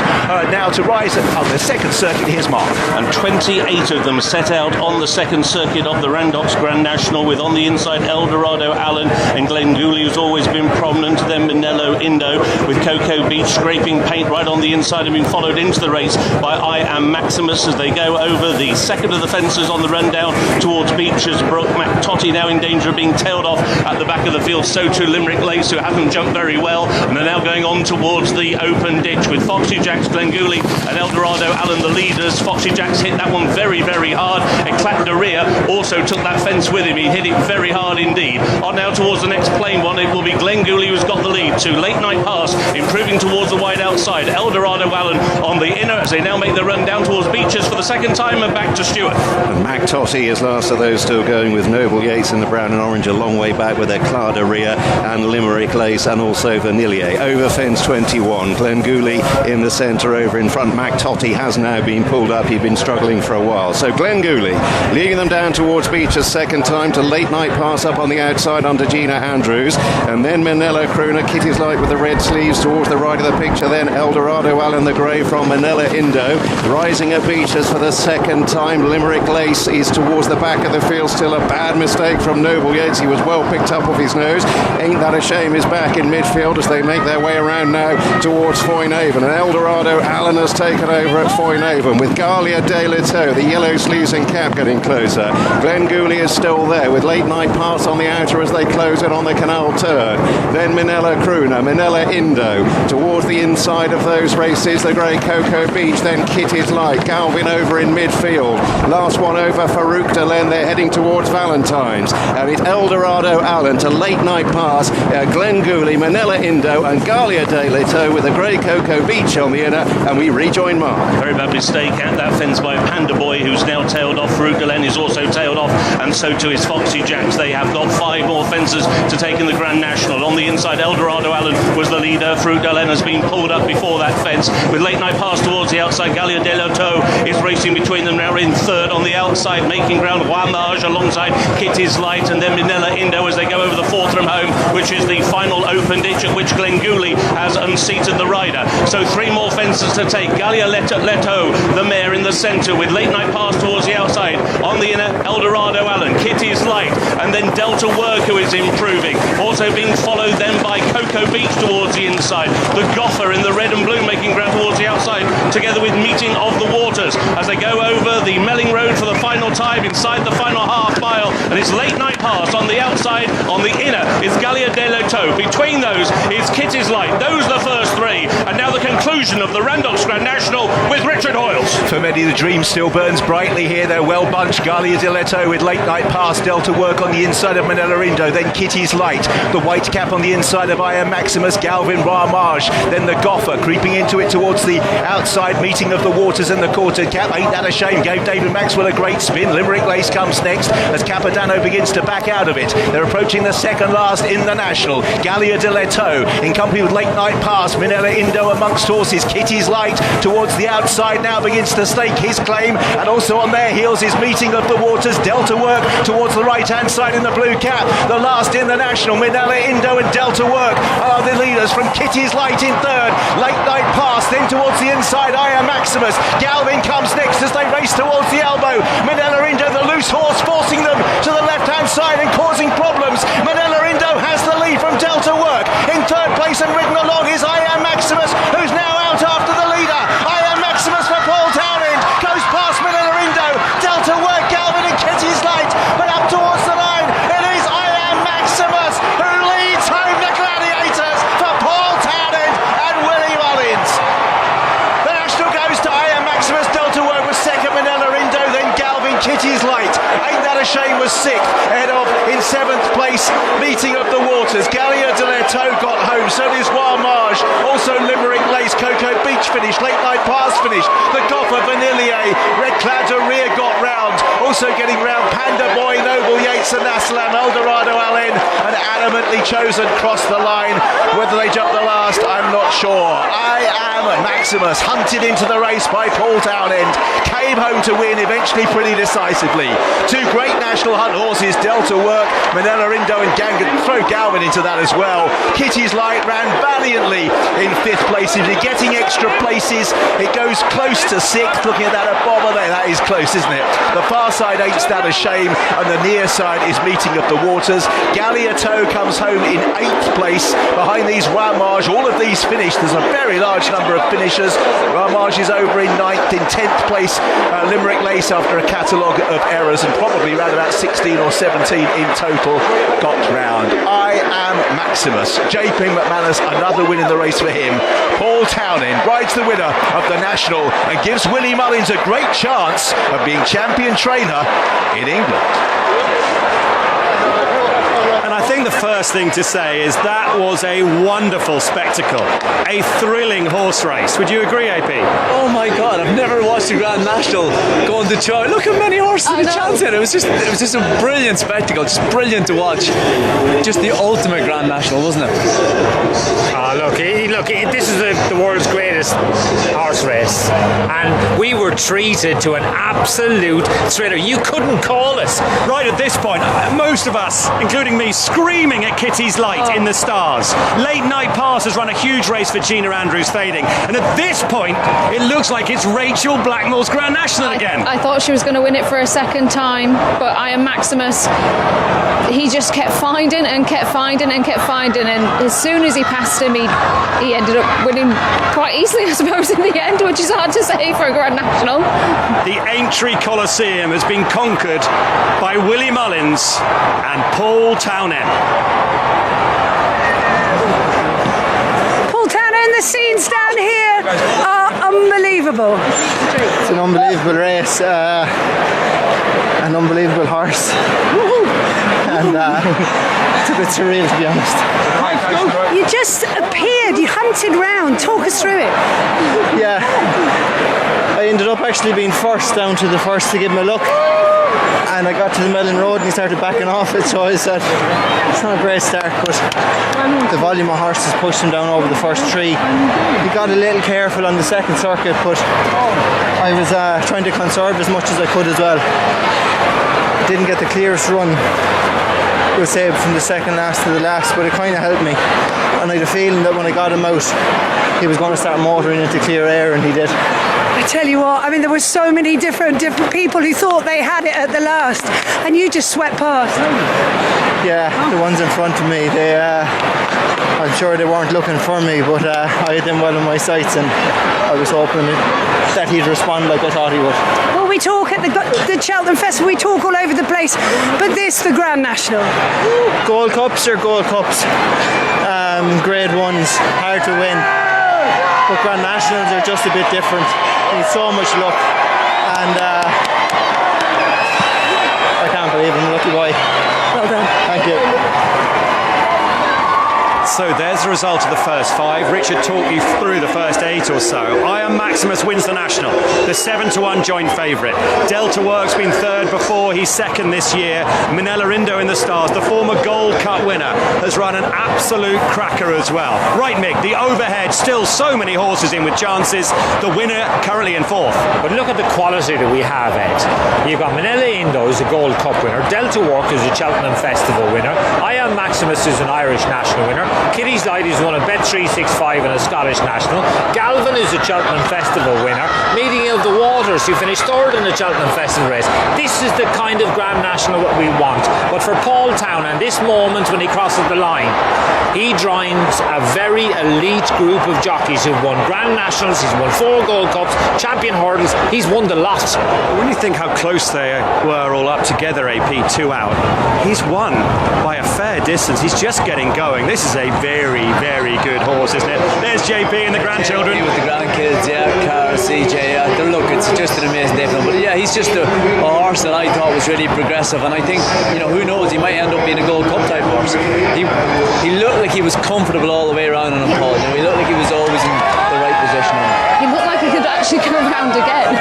now to rise on their second circuit. Here's Mark. And 28 of them set out on the second circuit of the Randox Grand National, with on the inside El Dorado Allen and Glenn Gooley, who's always been prominent. Then Manello Indo with Cocoa Beach scraping paint right on the inside and being followed into the race by I Am Maximus as they go over the second of the fences on the run down towards Beecher's Brook. Mac Totty now in danger of being tailed off at the back of the field. So too Limerick Lace, who haven't jumped very well, and they're now going on towards the open ditch with Foxy Jacks, Glenn Gooley and El Dorado Allen the leaders. Foxy Jacks hit that one very, very hard. Eclat de Ria also took that fence with him. He hit it very hard indeed. On now towards the next plain one, it will be Glenn Gooley who's got the lead. To late night pass, improving towards the wide outside. El Dorado Allen on the inner as they now make the run down towards Beeches for the second time and back to Stewart. And Mac Totty is last of those still going with Noble Yates in the brown and orange a long way back with their Cladoria and Limerick Lace and also Vanillier. Over fence 21. Glenn Gooley in the centre over in front. Mac Totty has now been pulled up. He'd been struggling for a while. So Glenn Gooley leading them down towards Beeches second time to late night pass up on the outside under Gina Andrews. And then Manella Crooner, Kitty's Light with the red sleeves towards the right of the picture. Then El Dorado Allen the Grey from Manella Indo. Rising at Beeches for the second time. Limerick Lace is towards the back of the field. Still a bad mistake from Noble Yates. He was well picked up off his nose. Ain't That a Shame is back in midfield as they make their way around now towards Foynaven. And El Dorado Allen has taken over at Foynaven with Galia de Leto, the yellow sleeves and cap getting closer. Glenn Gooley is still there with late night pass on the outer as they close it on the canal turn. Then Manella Crooner, Manella Indo towards the inside of those races. The Grey Cocoa Beach, then Kitty's Light. Galvin over in midfield. Last one over Farouk Delaine. They're heading towards Valentine's. And it's El Dorado Allen to late night pass. Glenn Gooley, Manella Indo and Galia de Leto with the Grey Cocoa Beach on the inner. And we rejoin Mark. Very bad mistake at that fence by Panda Boy, who's now tailed off. Farouk Delaine is also tailed off, and so too is Foxy Jacks. They have got 5 more fences to take in the Grand National. On the inside, El Dorado Allen was the leader. Farouk Delaine has been pulled up before that fence with late night pass towards the outside. Galia de Leto is racing between them now in third. On the outside, making ground, Juan Marge alongside Kitty's Light, and then Manella Indo as they go over the fourth from home, which is the final open ditch at which Glenn Gooley has unseated the rider. So 3 more fences to take. Galia Leto, the mare in the centre with late night pass towards the outside. On the inner, El Dorado Allen, Kitty's Light, and then Delta Work, who is improving. Also being followed then by Cocoa Beach towards the inside. The Goffer in the red and blue making ground towards the outside, together with Meeting of the Waters as they go over the Melling Road for the final time inside the final half mile. And it's late night pass on the outside. On the inner is Galia de Leto. Between those is Kitty's Light. Those are the first 3. And now the conclusion of the Randox Grand National with Richard Hoyles. For many, the dream still burns brightly here. They're well bunched. Galia de Leto with late night pass. Delta Work on the inside of Manella Indo. Then Kitty's Light. The white cap on the inside of I Am Maximus, Galvin Ramage, then the Goffer creeping into it towards the outside, meeting of the Waters and the Quarter Cap. Ain't That a Shame gave David Maxwell a great spin. Limerick Lace comes next as Capodanno begins to back out of it. They're approaching the second last in the National. Gallia de Leto in company with Late Night Pass. Minella Indo amongst horses. Kitty's Light towards the outside now begins to stake his claim, and also on their heels is Meeting of the Waters. Delta Work towards the right hand side in the blue cap. The last in the National. Minella Indo and Delta Work are the leaders, from Kitty's Light in third. Late Night Pass then towards the inside. I Am Maximus. Galvin comes next as they race towards the elbow. Minella Indo, the loose horse, forcing them to the left hand side and causing problems. Minella Indo has the lead from Delta Work. In third place and ridden along is I Am Maximus, who's now out after the leader. I Am Maximus for Paul Townend goes past Minella Indo, Delta Work, Galvin and Kitty's Light, but up towards the line it is I Am Maximus who leads home the Gladiators for Paul Townend and Willie Mullins. The National goes to I Am Maximus. Delta Work was second, Minella Indo, then Galvin, Kitty's Light. Ain't That a Shame was sixth, ahead of in seventh place Meeting of the Waters. Gallia de Leto got home, so does Warmage. Also Limerick Lace, Cocoa Beach finished, Late Night Pass finished. The Goffer, Vanillier, Red Cloud to rear got round. Also getting round Panda Boy, Noble Yates and Naslam, Eldorado Allen and Adamantly Chosen crossed the line. Whether they jump the last, I'm not sure. I Am Maximus, hunted into the race by Paul Townend, came home to win, eventually pretty decisively. Two great National Hunt horses, Delta Work, Minella Indo and throw Galvin into that as well. Kitty's Light ran valiantly in fifth place. If you're getting extra places, it goes close to sixth. Looking at that bomber there, that is close, isn't it? The far side Ain't That a Shame, and the near side is Meeting of the Waters. Galliato comes home in eighth place. Behind these, Ramage, all of these finished. There's a very large number of finishers. Ramage is over in ninth. In 10th place, Limerick Lace, after a catalogue of errors, and probably around about 16 or 17 in total, got round. I Am Maximus. J.P. McManus, another win in the race for him. Paul Townend rides the winner of the National and gives Willie Mullins a great chance of being champion trainer in England. I think the first thing to say is that was a wonderful spectacle, a thrilling horse race. Would you agree, AP? Oh my God! I've never watched a Grand National going to Troy. Look how many horses had a chance in it. It was just a brilliant spectacle, just brilliant to watch. Just the ultimate Grand National, wasn't it? Look! This is the world's greatest horse race, and we were treated to an absolute thriller. You couldn't call it. Right at this point, most of us, including me, screaming at Kitty's Light in the stars. Late Night Pass has run a huge race for Gina Andrews fading, and at this point it looks like it's Rachel Blackmore's Grand National again. I thought she was going to win it for a second time, but I Am Maximus, he just kept finding and kept finding and kept finding, and as soon as he passed him, he ended up winning quite easily, I suppose, in the end, which is hard to say for a Grand National. The Aintree Coliseum has been conquered by Willie Mullins and Paul Townend. Paul Townend, the scenes down here are unbelievable. It's an unbelievable race, an unbelievable horse, and it's a bit surreal, to be honest. You just appeared, you hunted round. Talk us through it. Yeah, I ended up actually being first down to the first to give him a look, and I got to the Mellon Road and he started backing off it, so I said it's not a great start, but the volume of horses pushed him down over the first three. He got a little careful on the second circuit, but I was trying to conserve as much as I could as well. Didn't get the clearest run, we'll say, from the second last to the last, but it kind of helped me, and I had a feeling that when I got him out he was going to start motoring into clear air, and he did. I tell you what, I mean, there were so many different people who thought they had it at the last, and you just swept past. Yeah, the ones in front of me, I'm sure they weren't looking for me, but I had them well in my sights, and I was hoping that he'd respond like I thought he would. Well, we talk at the Cheltenham Festival, we talk all over the place, but this, the Grand National. Gold Cups are Gold Cups. Grade 1s, hard to win. But Grand Nationals are just a bit different. You need so much luck, and I can't believe I'm a lucky boy. Well done. Thank you. So there's the result of the first 5. Richard talked you through the first 8 or so. I Am Maximus wins the National, the 7-1 joint favourite. Delta Work's been 3rd before, he's 2nd this year. Minella Indo in the Stars, the former Gold Cup winner, has run an absolute cracker as well. Right, Mick, the overhead, still so many horses in with chances. The winner currently in 4th. But look at the quality that we have, Ed. You've got Minella Indo who's a Gold Cup winner, Delta Work is a Cheltenham Festival winner, I Am Maximus is an Irish National winner, Kitty's Light is won a Bet365 and a Scottish National, Galvin is a Cheltenham Festival winner, Meeting of the Waters, who finished 3rd in the Cheltenham Festival race. This is the kind of Grand National that we want. But for Paul Townend, this moment when he crosses the line, he joins a very elite group of jockeys who've won Grand Nationals, he's won 4 Gold Cups, champion hurdles, he's won the lot. When you think how close they were all up together, AP 2 out, he's won by a fair distance. He's just getting going. This is a very, very good horse, isn't it? There's JP and the grandchildren. With the grandkids, yeah, Cara, CJ, look, it's just an amazing day for him. But yeah, he's just a horse that I thought was really progressive, and I think, who knows, he might end up being a Gold Cup type horse. He looked like he was comfortable all the way around on him, Paul. He looked like he was always in the right position. He looked like he could actually go around again.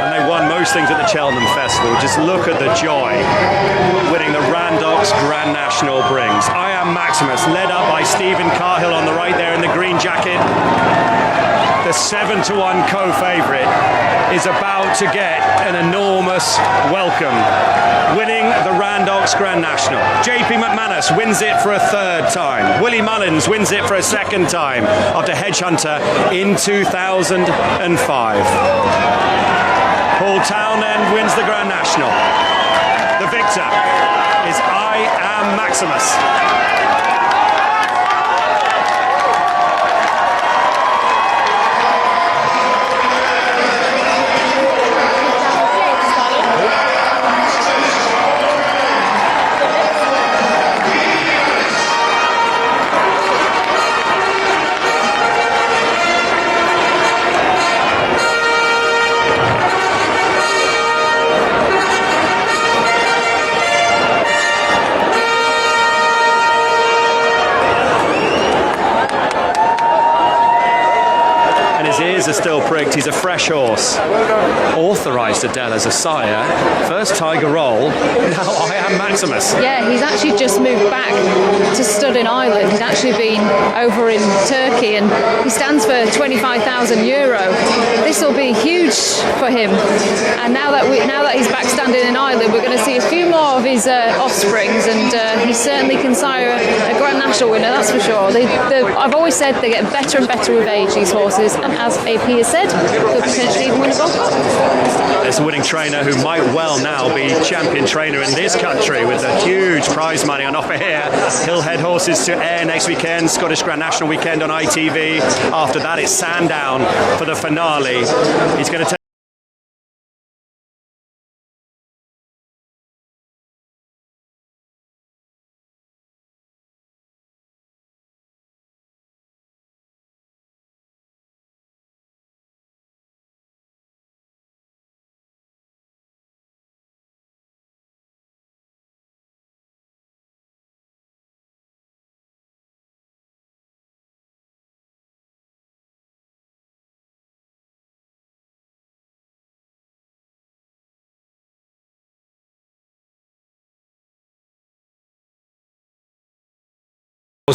And they won most things at the Cheltenham Festival. Just look at the joy winning the Randox Grand National brings. I Am Maximus, led up by Stephen Carhill on the right there in the green jacket. The 7-1 co-favourite is about to get an enormous welcome, winning the Randox Grand National. JP McManus wins it for a 3rd time. Willie Mullins wins it for a 2nd time after Hedge Hunter in 2005. Paul Townend wins the Grand National. The victor is I Am Maximus. Are still pricked. He's a fresh horse. Authorised Adele as a sire. First Tiger Roll. Now I Am Maximus. Yeah, he's actually just moved back to stud in Ireland. He's actually been over in Turkey, and he stands for €25,000. This will be huge for him. And now that he's back standing in Ireland, we're going to see a few more of his offsprings, and he certainly can sire a Grand National winner. That's for sure. I've always said they get better and better with age, these horses, and as AP has said, could potentially even win a Gold Cup. There's a winning trainer who might well now be champion trainer in this country with a huge prize money on offer here. He'll head horses to Ayr next weekend, Scottish Grand National weekend on ITV. After that, it's Sandown for the finale. He's going to take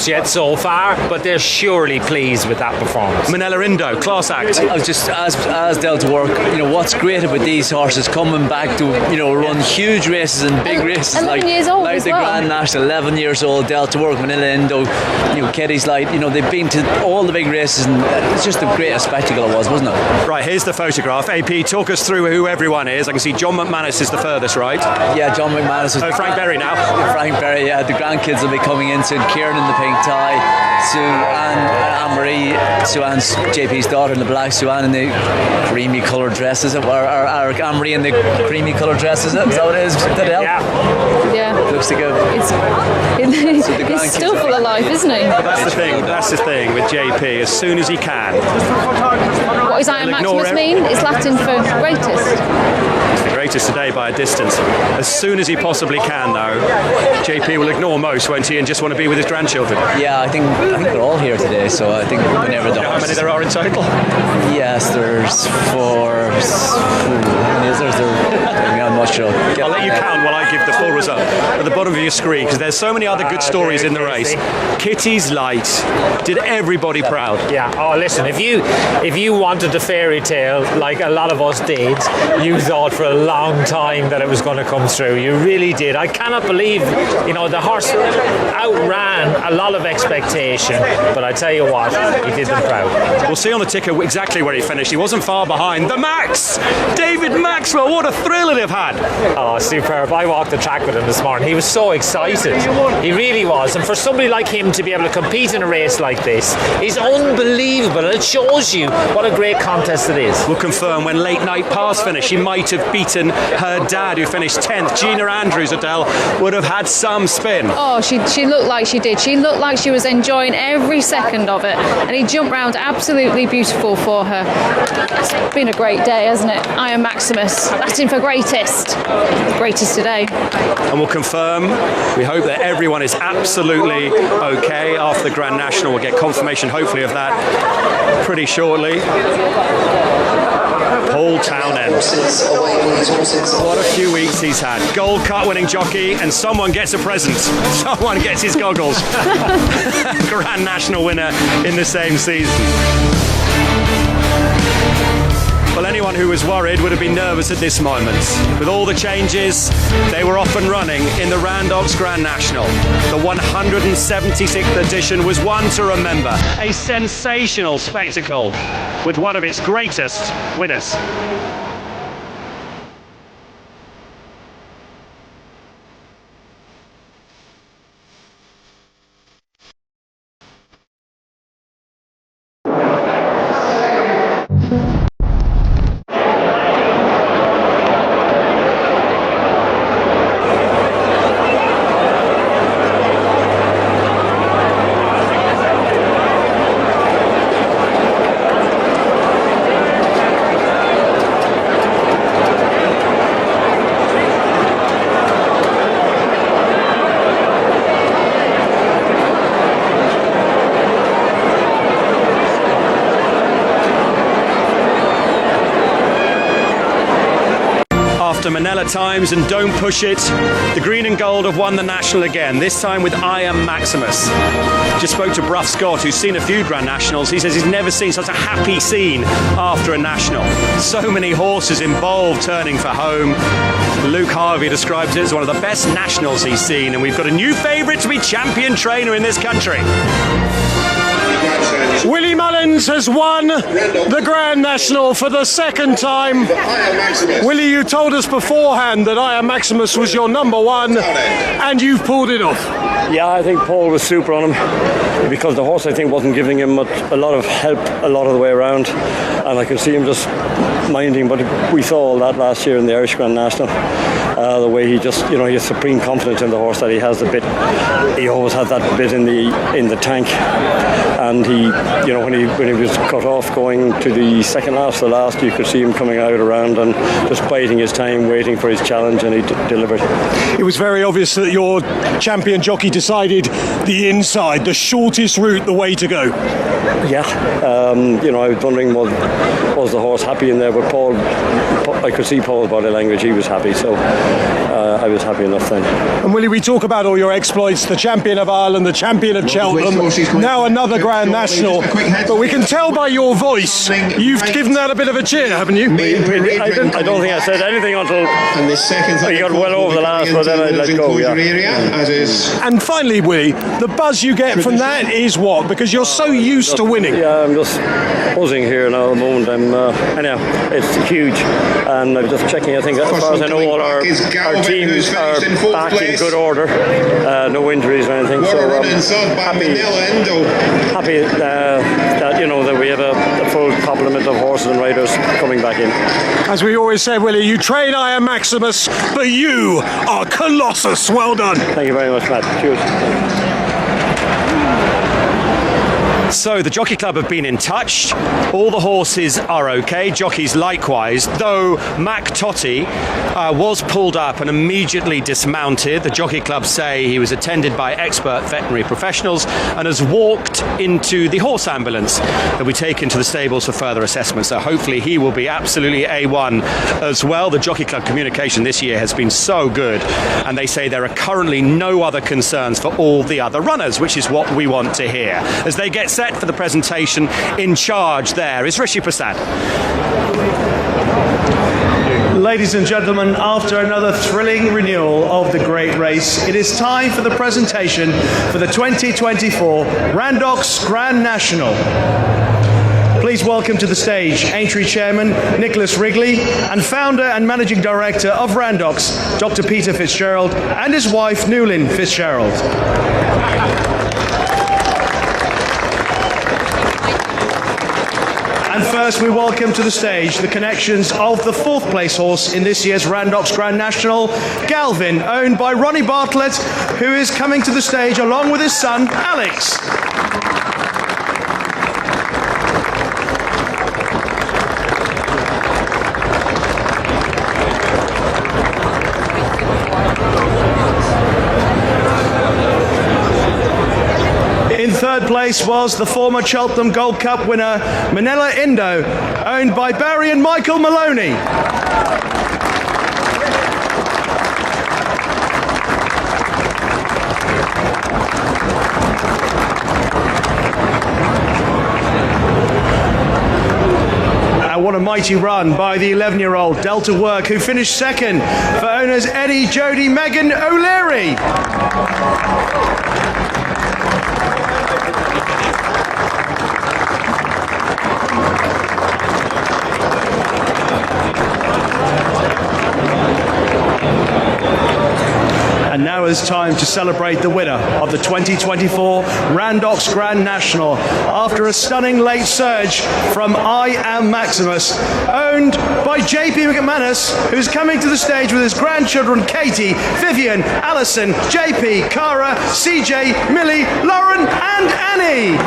yet so far, but they're surely pleased with that performance. Minella Indo, class act. I was just as Delta Work, what's great about these horses coming back to run huge races and big races 11 years old like as the well. Grand National. 11 years old, Delta Work, Minella Indo, Kitty's Light. They've been to all the big races, and it's just the greatest spectacle it was, wasn't it? Right, here's the photograph. AP, talk us through who everyone is. I can see John McManus is the furthest, right? Yeah, John McManus. Frank Berry now. Frank Berry, yeah. The grandkids will be coming in soon. Kieran in the pink tie, Anne-Marie, Sue-Ann's JP's daughter in the black, Sue-Ann in the creamy coloured dress, is it? Or Anne-Marie in the creamy coloured dress, is it? Is that what it is? Yeah. Looks like he's still full of life, isn't he? That's the thing with JP, as soon as he can. What does I Am Maximus mean? It's Latin for greatest. It's the greatest today by a distance. As soon as he possibly can, though, JP will ignore most, won't he, and just want to be with his grandchildren. Yeah, I think they're all here today, so I think whenever the How many there are in total? Yes, there's 4. How many is there? I'm not sure. I'll let you count while I give the full result at the bottom of your screen, because there's so many other good stories in the race. Kitty's Light did everybody proud. Yeah. Oh, listen. If you wanted a fairy tale like a lot of us did, you thought for a long time that it was going to come through. You really did. I cannot believe, the horse outran a lot of expectation. But I tell you what, he did them proud. We'll see on the ticker exactly where he finished. He wasn't far behind. The Max, David Maxwell. What a thrill it have had. Oh, superb. I walked the track with him this morning. He was so excited. He really was. And for somebody like him to be able to compete in a race like this is unbelievable. It shows you what a great contest it is. We'll confirm when Late Night Pass finished. She might have beaten her dad, who finished 10th. Gina Andrews, Adele, would have had some spin. Oh, she looked like she did. She looked like she was enjoying every second of it. And he jumped round absolutely beautiful for her. It's been a great day, hasn't it? I am Maximus. Latin for greatest. Greatest today. And we'll confirm, we hope that everyone is absolutely okay after the Grand National. We'll get confirmation, hopefully, of that pretty shortly. Paul Townend. What a few weeks he's had. Gold Cup winning jockey, and someone gets a present. Someone gets his goggles. Grand National winner in the same season. Well, anyone who was worried would have been nervous at this moment. With all the changes, they were off and running in the Randox Grand National. The 176th edition was one to remember. A sensational spectacle with one of its greatest winners. After Manila Times and Don't Push It, the green and gold have won the National again, this time with I Am Maximus. Just spoke to Bruff Scott, who's seen a few Grand Nationals. He says he's never seen such a happy scene after a National. So many horses involved turning for home. Luke Harvey describes it as one of the best Nationals he's seen, and we've got a new favourite to be champion trainer in this country. Willie Mullins has won the Grand National for the second time. Willie, you told us beforehand that I Am Maximus was your number one, and you've pulled it off. Yeah, I think Paul was super on him because the horse, I think, wasn't giving him a lot of help a lot of the way around, and I could see him just minding. But we saw all that last year in the Irish Grand National. The way he just, he has supreme confidence in the horse that he has the bit. He always had that bit in the tank, and he, when he was cut off going to the second last, the last, you could see him coming out around and just biding his time, waiting for his challenge, and he delivered. It was very obvious that your champion jockey decided the inside, the shortest route, the way to go. Yeah, I was wondering was the horse happy in there, but Paul, I could see Paul's body language. He was happy, so I was happy enough then. And Willie, we talk about all your exploits, the champion of Ireland, the champion of Cheltenham, now another Grand National, but we can tell by your voice you've given that a bit of a cheer, haven't you? I don't think I said anything until he got well over the last, but then I let go. And finally, Willie, the buzz you get from that is what? Because you're so used to winning. Yeah, I'm just buzzing here now at the moment. Anyhow, it's huge, and I'm just checking. I think as far as I know, all our teams are back in good order. No injuries or anything. So happy that we have a full complement of horses and riders coming back in. As we always say, Willie, you train I Am Maximus, but you are Colossus. Well done. Thank you very much, Matt. Cheers. So the Jockey Club have been in touch. All the horses are okay, jockeys likewise, though Mac Totti was pulled up and immediately dismounted. The Jockey Club say he was attended by expert veterinary professionals and has walked into the horse ambulance that will be taken to the stables for further assessment. So hopefully he will be absolutely A1 as well. The Jockey Club communication this year has been so good, and they say there are currently no other concerns for all the other runners, which is what we want to hear. As they get set for the presentation, in charge there is Rishi Prasad. Ladies and gentlemen, after another thrilling renewal of the great race, it is time for the presentation for the 2024 Randox Grand National. Please welcome to the stage AINTREE Chairman Nicholas Wrigley and Founder and Managing Director of Randox, Dr. Peter Fitzgerald, and his wife Newlyn Fitzgerald. And first we welcome to the stage the connections of the fourth place horse in this year's Randox Grand National, Galvin, owned by Ronnie Bartlett, who is coming to the stage along with his son Alex. In third place was the former Cheltenham Gold Cup winner, Manila Indo, owned by Barry and Michael Maloney. And what a mighty run by the 11-year-old Delta Work, who finished second for owners Eddie, Jody, Megan O'Leary. And now it's time to celebrate the winner of the 2024 Randox Grand National after a stunning late surge from I Am Maximus, owned by JP McManus, who's coming to the stage with his grandchildren Katie, Vivian, Alison, JP, Cara, CJ, Millie, Lauren and Annie.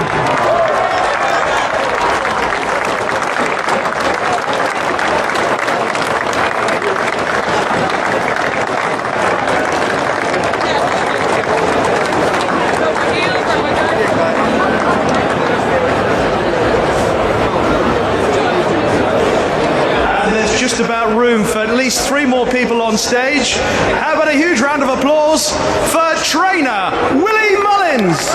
Just about room for at least 3 more people on stage. How about a huge round of applause for trainer Willie Mullins?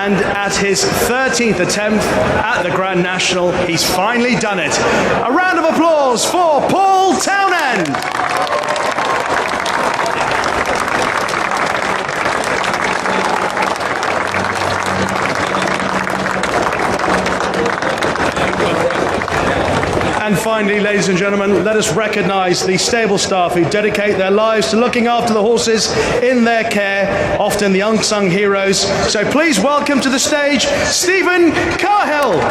And at his 13th attempt at the Grand National, he's finally done it. A round of applause for Paul Townend. And finally, ladies and gentlemen, let us recognise the stable staff who dedicate their lives to looking after the horses in their care, often the unsung heroes. So please welcome to the stage Stephen Carhill.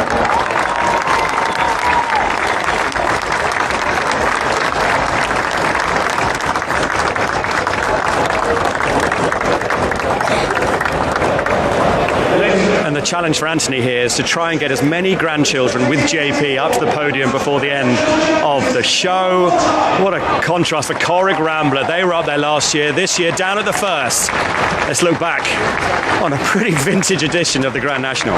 And the challenge for Anthony here is to try and get as many grandchildren with JP up to the podium before the end of the show. What a contrast. The Corrig Rambler, they were up there last year. This year, down at the first. Let's look back on a pretty vintage edition of the Grand National.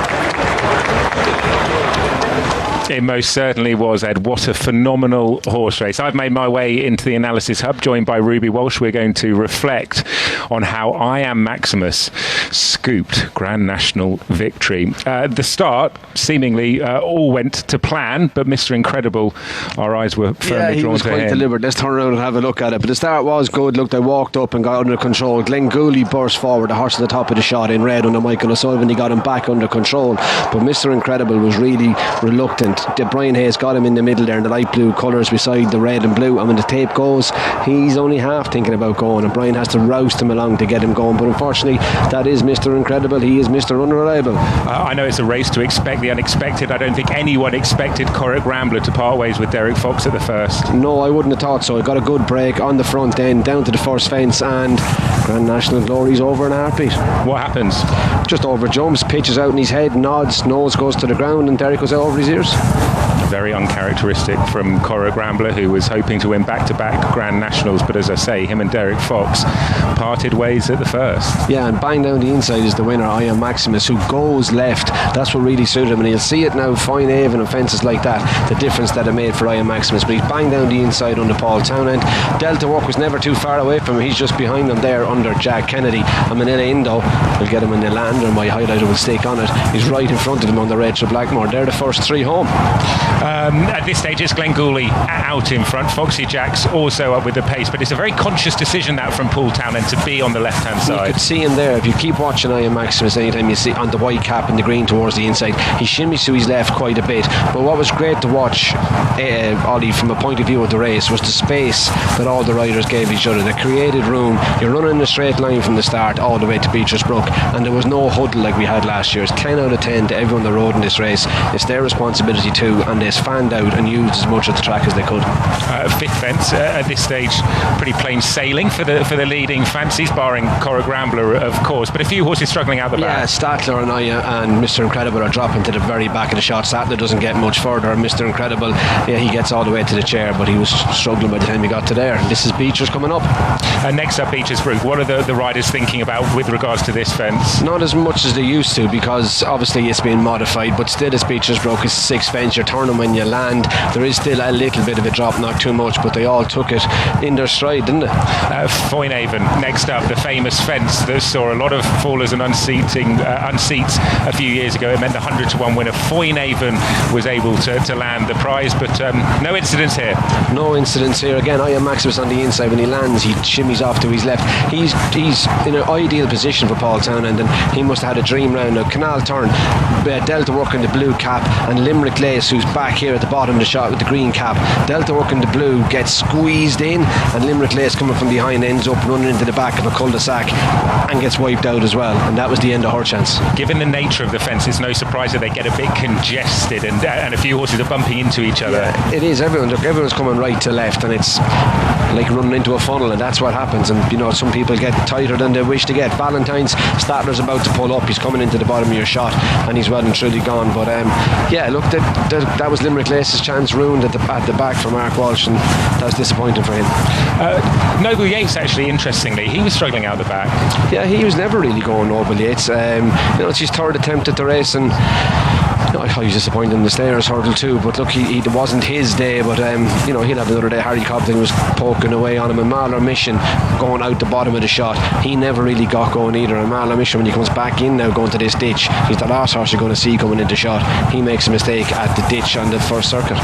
It most certainly was, Ed. What a phenomenal horse race. I've made my way into the analysis hub, joined by Ruby Walsh. We're going to reflect on how I Am Maximus scooped Grand National victory. The start, seemingly, all went to plan, but Mr. Incredible, our eyes were firmly drawn to him. Yeah, he was quite deliberate. Let's turn around and have a look at it. But the start was good. Look, they walked up and got under control. Glenn Gooley burst forward, the horse at the top of the shot in red under Michael O'Sullivan. He got him back under control. But Mr. Incredible was really reluctant. Brian Hayes got him in the middle there in the light blue colours beside the red and blue, and when the tape goes, he's only half thinking about going, and Brian has to roust him along to get him going. But unfortunately, that is Mr. Incredible. He is Mr. Unreliable. I know it's a race to expect the unexpected. I don't think anyone expected Corrick Rambler to part ways with Derek Fox at the first. No, I wouldn't have thought so. He got a good break on the front end, down to the first fence, and Grand National Glory's over in a heartbeat. What happens? Just over jumps, pitches out in his head, nods, nose goes to the ground, and Derek goes out over his ears. Very uncharacteristic from Corrick Rambler, who was hoping to win back-to-back Grand Nationals, but as I say, him and Derek Fox parted ways at the first. Yeah, and bang down the inside is the winner, I Am Maximus, who goes left. That's what really suited him, and he'll see it now, Fine Avon and fences like that, the difference that it made for I Am Maximus. But he's bang down the inside under Paul Townend. Delta Walk was never too far away from him. He's just behind them there under Jack Kennedy, and Manila Indo will get him in the lander. My highlighter will stick on it. He's right in front of him on the Rachel Blackmore. They're the first three home. At this stage, it's Glenn Gooley out in front. Foxy Jack's also up with the pace, but it's a very conscious decision that from Paul Townend to be on the left-hand side. You could see him there. If you keep watching I Am Maximus, anytime you see on the white cap and the green towards the inside, he shimmies to his left quite a bit. But what was great to watch, Ollie, from a point of view of the race, was the space that all the riders gave each other. They created room. You're running in a straight line from the start all the way to Beecher's Brook, and there was no huddle like we had last year. It's 10 out of 10 to everyone that rode in this race. It's their responsibility too, and they fanned out and used as much of the track as they could. Fifth fence at this stage, pretty plain sailing for the leading fancies, barring Corrick Rambler, of course, but a few horses struggling out the back. Yeah, Statler and Mr. Incredible are dropping to the very back of the shot. Statler doesn't get much further. Mr. Incredible, yeah, he gets all the way to the chair, but he was struggling by the time he got to there. This is Beecher's coming up. And next up, Beecher's Brook. What are the riders thinking about with regards to this fence? Not as much as they used to, because obviously it's been modified, but still it's Beecher's Brook. It's 6 fence. You're turning when you land. There is still a little bit of a drop, not too much, but they all took it in their stride, didn't they? Foynehaven, next up, the famous fence that saw a lot of fallers and unseats a few years ago. It meant the 100-to-1 winner Foynehaven was able to land the prize, but no incidents here. No incidents here. Again, I Am Maximus on the inside. When he lands, he shimmies off to his left. He's in an ideal position for Paul Townend, and he must have had a dream round. Now, Canal Turn, Delta working the blue cap, and Limerick Lace, who's back here at the bottom of the shot with the green cap. Delta working the blue gets squeezed in, and Limerick Lace coming from behind ends up running into the back of a cul-de-sac and gets wiped out as well, and that was the end of her chance. Given the nature of the fence, it's no surprise that they get a bit congested and a few horses are bumping into each other. Yeah, it is. Everyone's coming right to left, and it's like running into a funnel, and that's what happens. And you know, some people get tighter than they wish to get. Valentine's Statler's about to pull up. He's coming into the bottom of your shot, and he's well and truly gone. But yeah, look, that was Limerick Lace's chance ruined at the back for Mark Walsh, and that was disappointing for him. Noble Yates, actually, interestingly, he was struggling out the back. Yeah, he was never really going, Noble Yates. It's his third attempt at the race, and I was disappointed in the Stayers hurdle too, but look, it wasn't his day, but he'll have another day. Harry Cobden was poking away on him, and Marlar Mission going out the bottom of the shot, he never really got going either. And Marlar Mission, when he comes back in now going to this ditch, he's the last horse you're going to see coming into shot. He makes a mistake at the ditch on the first circuit.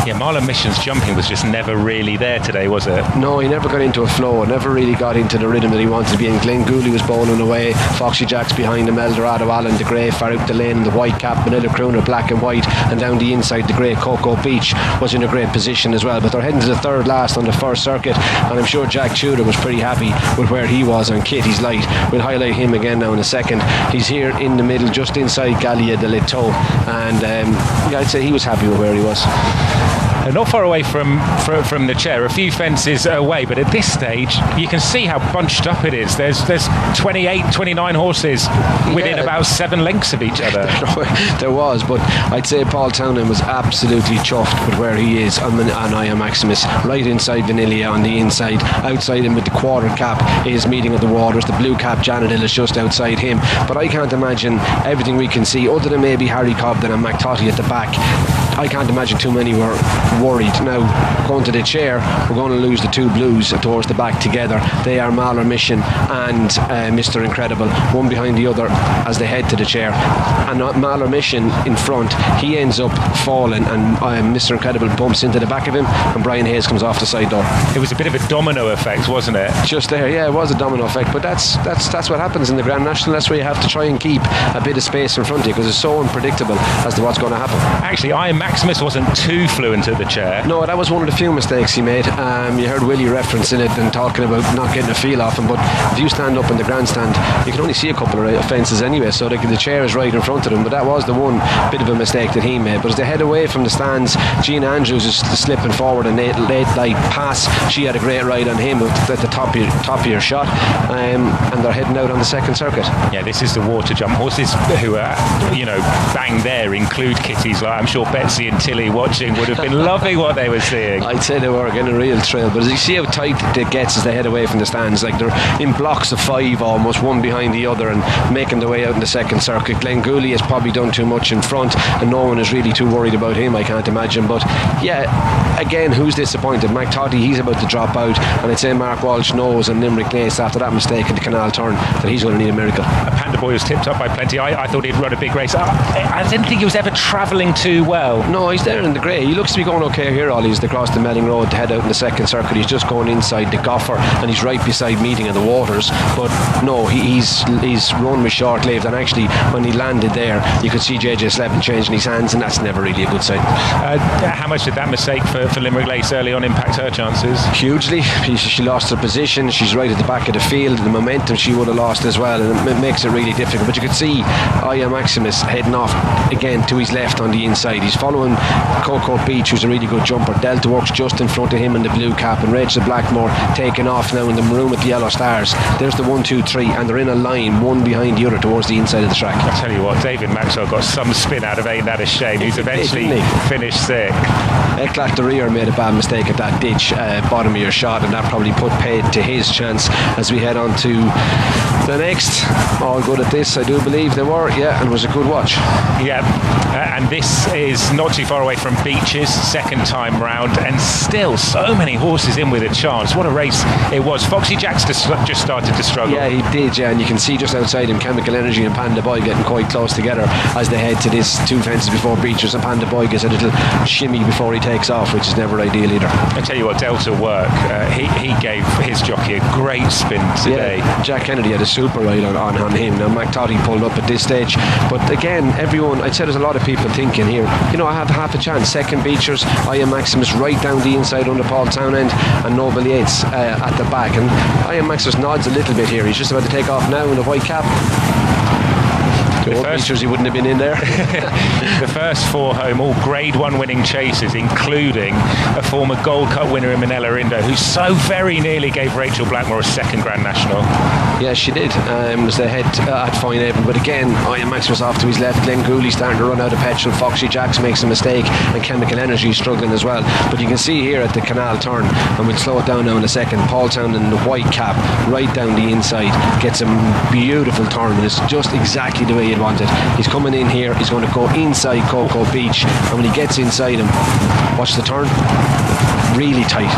Yeah, Marlar Mission's jumping was just never really there today, was it? No, he never got into a flow, never really got into the rhythm that he wanted to be in. Glenn Gooley was bowling away, Foxy Jack's behind him, Eldorado Allen, the grey, Farouk Delane, the white cap, Manila Crooner, black and white, and down the inside the grey Cocoa Beach was in a great position as well. But they're heading to the third last on the first circuit, and I'm sure Jack Tudor was pretty happy with where he was on Kitty's Light. We'll highlight him again now in a second. He's here in the middle, just inside Gallia de Leto, and I'd say he was happy with where he was. Not far away from the chair, a few fences away, but at this stage you can see how bunched up it is. There's 28, 29 horses within about 7 lengths of each other. There was, but I'd say Paul Townend was absolutely chuffed with where he is on I Am Maximus, right inside Vanilla on the inside. Outside him with the quarter cap is Meeting of the Waters. The blue cap Janet Hill is just outside him, but I can't imagine everything we can see, other than maybe Harry Cobden and McTotty at the back. I can't imagine too many were worried. Now, going to the chair, we're going to lose the 2 blues towards the back together. They are Marlar Mission and Mr. Incredible, one behind the other as they head to the chair. And Marlar Mission in front, he ends up falling, and Mr. Incredible bumps into the back of him, and Brian Hayes comes off the side door. It was a bit of a domino effect, wasn't it? Just there, yeah, it was a domino effect, but that's what happens in the Grand National. That's where you have to try and keep a bit of space in front of you, because it's so unpredictable as to what's going to happen. Actually, I Am Maximus wasn't too fluent at the chair. No, that was one of the few mistakes he made. You heard Willie referencing it and talking about not getting a feel off him, but if you stand up in the grandstand, you can only see a couple of fences anyway, so the chair is right in front of him. But that was the one bit of a mistake that he made. But as they head away from the stands, Gina Andrews is slipping forward and late light pass. She had a great ride on him at the top of your shot, and they're heading out on the second circuit. Yeah, this is the water jump. Horses who are, bang there include kitties. Like I'm sure Betsy and Tilly watching would have been loving what they were seeing. I'd say they were getting a real thrill, but as you see how tight it gets as they head away from the stands, like they're in blocks of 5 almost, one behind the other, and making their way out in the second circuit. Glenn Gooley has probably done too much in front, and no one is really too worried about him, I can't imagine. But yeah, again, who's disappointed? Mike Toddy, he's about to drop out, and I'd say Mark Walsh knows, and Limerick Lace after that mistake in the Canal Turn, that he's going to need a miracle. Panda Boy was tipped up by plenty. I thought he'd run a big race. I didn't think he was ever travelling too well. No, he's there in the grey. He looks to be going okay here, Ollie. He's across the Melling Road to head out in the second circuit. He's just going inside the Goffer, and he's right beside Meeting in the Waters. But no, he's run was short-lived, and actually when he landed there, you could see JJ Slevin changing his hands, and that's never really a good sign. How much did that mistake for Limerick Lace early on impact her chances? Hugely. She lost her position. She's right at the back of the field. The momentum she would have lost as well, and it makes it really difficult. But you could see Aya Maximus heading off again to his left on the inside. He's following Coco Beach, who's a really good jumper. Delta Works just in front of him in the blue cap, and Rachel Blackmore taking off now in the maroon with the yellow stars. There's the 1, 2, 3, and they're in a line, one behind the other towards the inside of the track. I tell you what, David Maxwell got some spin out of Ain't That a Shame. He's eventually finished 6th. Eclat de Rear made a bad mistake at that ditch, bottom of your shot, and that probably put paid to his chance as we head on to the next. All good at this, I do believe they were, yeah, and it was a good watch. Yeah, and this is not too far away from Beaches, second time round, and still so many horses in with a chance. What a race it was. Foxy Jack's just started to struggle. Yeah, he did, yeah, and you can see just outside him Chemical Energy and Panda Boy getting quite close together as they head to this 2 fences before Beaches, and Panda Boy gets a little shimmy before he takes off, which is never ideal either. I tell you what, Delta Work, he gave his jockey a great spin today. Yeah, Jack Kennedy had a super ride on him. Now Mac Toddy pulled up at this stage, but again, everyone, I'd say there's a lot of people thinking here, I have half a chance. Second Beachers, Aya Maximus right down the inside under Paul Townend, and Noble Yates at the back, and Aya Maximus nods a little bit here. He's just about to take off now in the white cap. The first he wouldn't have been in there. The first 4 home, all Grade 1 winning chases, including a former Gold Cup winner in Manila Indo, who so very nearly gave Rachel Blackmore a second Grand National. Yeah, she did, as they head at Fine Avon. But again, Ian Max was off to his left. Glenn Gooley starting to run out of petrol. Foxy Jacks makes a mistake, and Chemical Energy is struggling as well. But you can see here at the Canal Turn, and we'll slow it down now in a second, Paul Town in the white cap, right down the inside, gets a beautiful turn, and it's just exactly the way you'd want it. He's coming in here, he's going to go inside Coco Beach, and when he gets inside him, watch the turn, really tight.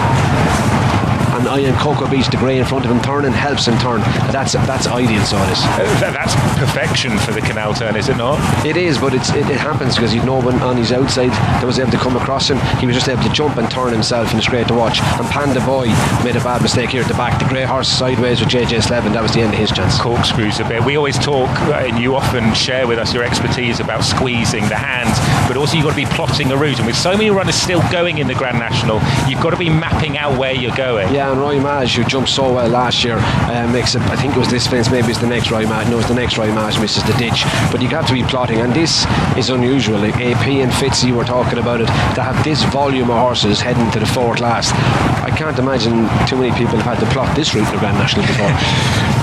And Ian Coco Beach, the grey in front of him, turning helps him turn. That's ideal, so it is. That's perfection for the Canal Turn, is it not? It is, but it happens because no one on his outside that was able to come across him. He was just able to jump and turn himself, and it's great to watch. And Panda Boy made a bad mistake here at the back. The grey horse sideways with JJ Slevin, that was the end of his chance. Corkscrews a bit. We always talk, and you often share with us your expertise about squeezing the hands, but also you've got to be plotting a route. And with so many runners still going in the Grand National, you've got to be mapping out where you're going. Yeah, and Roy Maj, who jumped so well last year, makes it, I think it was this fence, maybe it's the next Roy Maj. No, it's the next Roy Maj misses the ditch. But you have to be plotting, and this is unusual. Like AP and Fitzy were talking about it, to have this volume of horses heading to the 4th last. I can't imagine too many people have had to plot this route in the Grand National before.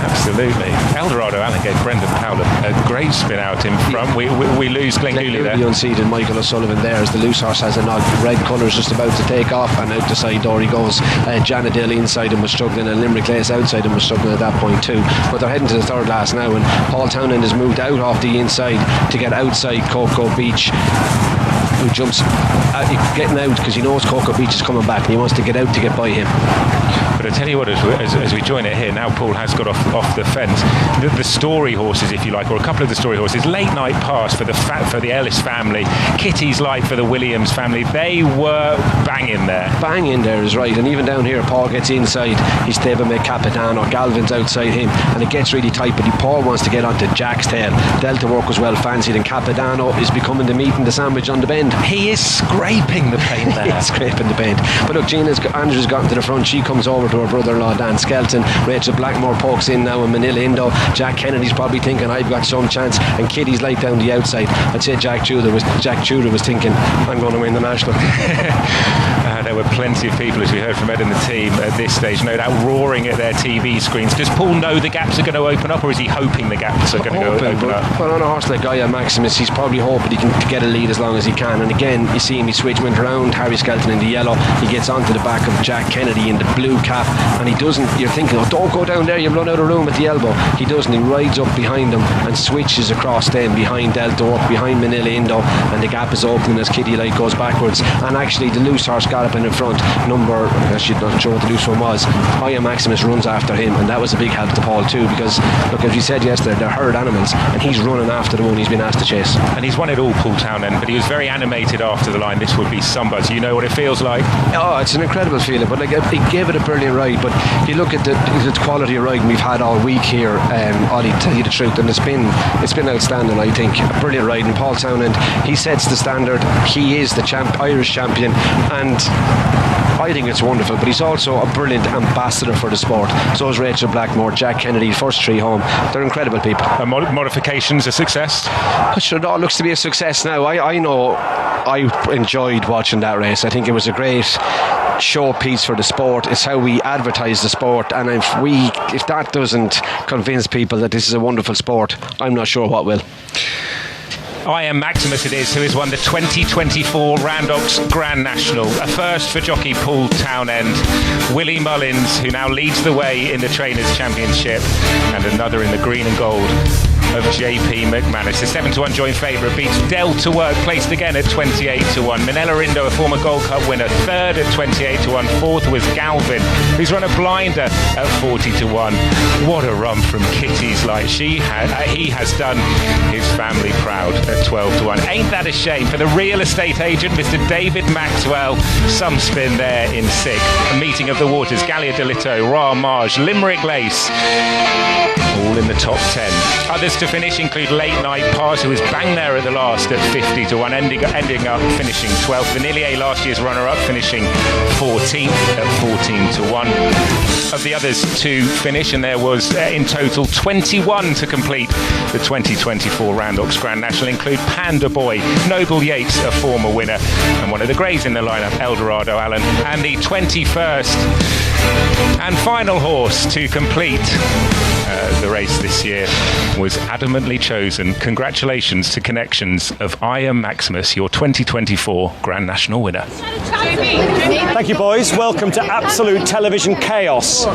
Absolutely. Eldorado Allen gave Brendan Powell a great spin out in front. We lose Glenn Gooley there. The unseated Michael O'Sullivan there as the loose horse has a nod. Red colours just about to take off, and out the side door he goes. Janet Dale inside him was struggling, and Limerick Lace outside him was struggling at that point too. But they're heading to the 3rd last now, and Paul Townend has moved out off the inside to get outside Coco Beach, who jumps getting out because he knows Coco Beach is coming back and he wants to get out to get by him. But I tell you what, as we join it here, now Paul has got off the fence. The story horses, if you like, or a couple of the story horses, Late Night Pass for the Ellis family, Kitty's Light for the Williams family, they were banging there. Banging there is right, and even down here, Paul gets inside, he's stable mate Capitano, Galvin's outside him, and it gets really tight, but Paul wants to get onto Jack's tail. Delta Work was well fancied, and Capitano is becoming the meat and the sandwich on the bend. He is scraping the paint there. He's scraping the paint. But look, Andrew's gotten to the front, she comes over to her brother-in-law Dan Skelton, Rachel Blackmore pokes in now, and Manila Indo. Jack Kennedy's probably thinking, I've got some chance, and Kitty's Light down the outside. I'd say Jack Tudor was thinking, I'm going to win the national. There were plenty of people, as we heard from Ed and the team at this stage, no doubt roaring at their TV screens. Does Paul know the gaps are going to open up, or is he hoping the gaps are going to open up? Well, on a horse like Gaia Maximus, he's probably hoping he can get a lead as long as he can. And again, you see him, he went around Harry Skelton in the yellow, he gets onto the back of Jack Kennedy in the blue cap, and he doesn't, you're thinking, oh, don't go down there, you'll run out of room at the elbow. He doesn't, he rides up behind them and switches across them behind Delta Work, behind Manila Indo, and the gap is opening as Kitty Light goes backwards. And actually the loose horse galloping in front, actually not sure what the loose one was, Gaia Maximus runs after him, and that was a big help to Paul too, because look, as we said yesterday, they're herd animals, and he's running after the one he's been asked to chase. And he's won it all, Paul Townend, but he was very animated after the line. This would be somebody. You know what it feels like? Oh, it's an incredible feeling, but like, he gave it a brilliant ride. But you look at the quality of riding we've had all week here, Ollie, tell you the truth, and it's been outstanding. I think a brilliant ride, and Paul Townend, he sets the standard. He is the Irish champion, and I think it's wonderful, but he's also a brilliant ambassador for the sport. So is Rachel Blackmore, Jack Kennedy, first three home. They're incredible people. Modifications a success? Sure, it all looks to be a success now. I know I enjoyed watching that race. I think it was a great showpiece for the sport. It's how we advertise the sport, and if that doesn't convince people that this is a wonderful sport, I'm not sure what will. I Am Maximus it is, who has won the 2024 Randox Grand National. A first for jockey Paul Townend. Willie Mullins, who now leads the way in the Trainers' Championship, and another in the green and gold of JP McManus. The 7-1 joint favourite beats Delta Work, placed again at 28-1. Manila Indo, a former Gold Cup winner, third at 28-1. Fourth was Galvin, who's run a blinder at 40-1. What a run from Kitty's Light. He has done his family proud at 12-1. Ain't that a shame for the real estate agent, Mr. David Maxwell? Some spin there in sixth. A meeting of the waters, Gallia de Lito, Ra Marge, Limerick Lace, all in the top 10. Others to finish include Late Night Pass, who was bang there at the last at 50-1, ending up finishing 12th. Vanillier, last year's runner-up, finishing 14th at 14-1. Of the others to finish, and there was in total 21 to complete the 2024 Randox Grand National, include Panda Boy, Noble Yates, a former winner, and one of the greys in the lineup, Eldorado Allen, and the 21st and final horse to complete the race this year was adamantly chosen. Congratulations to Connections of I Am Maximus, your 2024 Grand National winner. Thank you, boys. Welcome to absolute television chaos.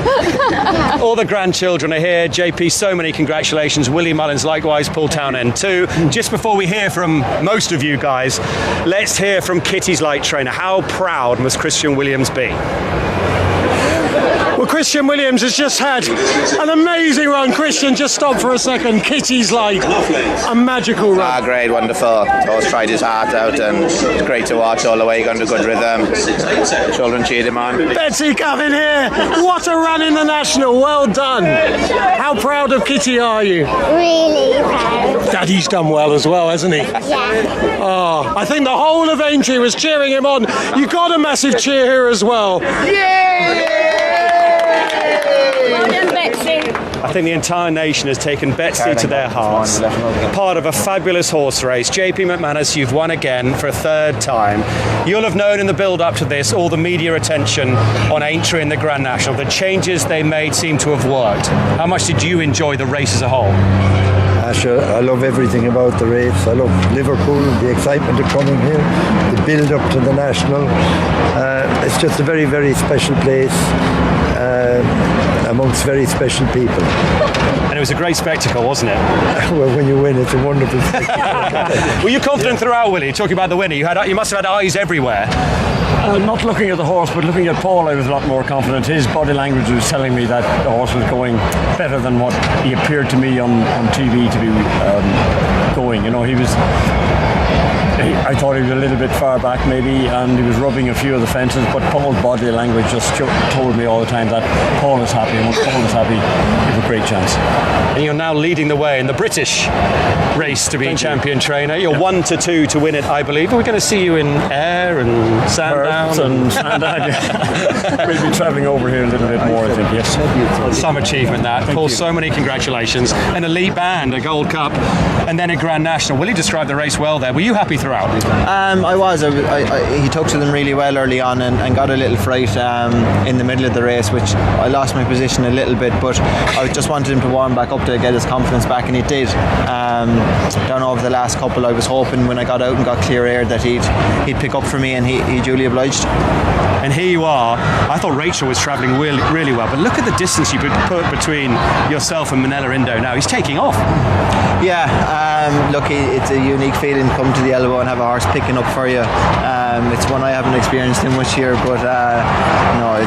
All the grandchildren are here. JP, so many congratulations. Willie Mullins, likewise. Paul Townend too. Just before we hear from most of you guys, let's hear from Kitty's Light trainer. How proud must Christian Williams be? Well, Christian Williams has just had an amazing run. Christian, just stop for a second. Kitty's Light, a magical run. Great, wonderful. Always tried his heart out, and it's great to watch all the way. Got into good rhythm. Children cheered him on. Betsy coming here. What a run in the National. Well done. How proud of Kitty are you? Really proud. Daddy's done well as well, hasn't he? Yeah. Oh, I think the whole of AINTREE was cheering him on. You got a massive cheer here as well. Yeah! Well done, Betsy. I think the entire nation has taken Betsy to their hearts. Part of a fabulous horse race. JP McManus, you've won again for a third time. You'll have known in the build-up to this all the media attention on AINTREE in the Grand National. The changes they made seem to have worked. How much did you enjoy the race as a whole? I love everything about the race. I love Liverpool, the excitement of coming here, the build-up to the National. It's just a very, very special place. Amongst very special people. And it was a great spectacle, wasn't it? Well, when you win, it's a wonderful spectacle. Were you confident throughout, Willie? Talking about the winner, you must have had eyes everywhere. Not looking at the horse, but looking at Paul, I was a lot more confident. His body language was telling me that the horse was going better than what he appeared to me on TV to be going. You know, I thought he was a little bit far back maybe, and he was rubbing a few of the fences, but Paul's body language just told me all the time that Paul is happy, and once Paul is happy, you have a great chance. And you're now leading the way in the British race to be champion trainer. You're 1-2 to win it, I believe. We're going to see you in Ayr and Sandown. We'll be travelling over here a little bit more, I think, yes. Some achievement that. Paul, so many congratulations. An elite band, a Gold Cup, and then a Grand National. Willie described the race well there. Were you happy throughout? I was. He took to them really well early on and got a little fright in the middle of the race, which I lost my position a little bit, but I just wanted him to warm back up to get his confidence back, and he did. Down over the last couple, I was hoping when I got out and got clear air that he'd pick up for me, and he duly obliged. And here you are. I thought Rachel was travelling really well, but look at the distance you put between yourself and Manila Indo now. He's taking off. Yeah, look, it's a unique feeling to come to the elbow and have a horse picking up for you. It's one I haven't experienced in much here, but no, it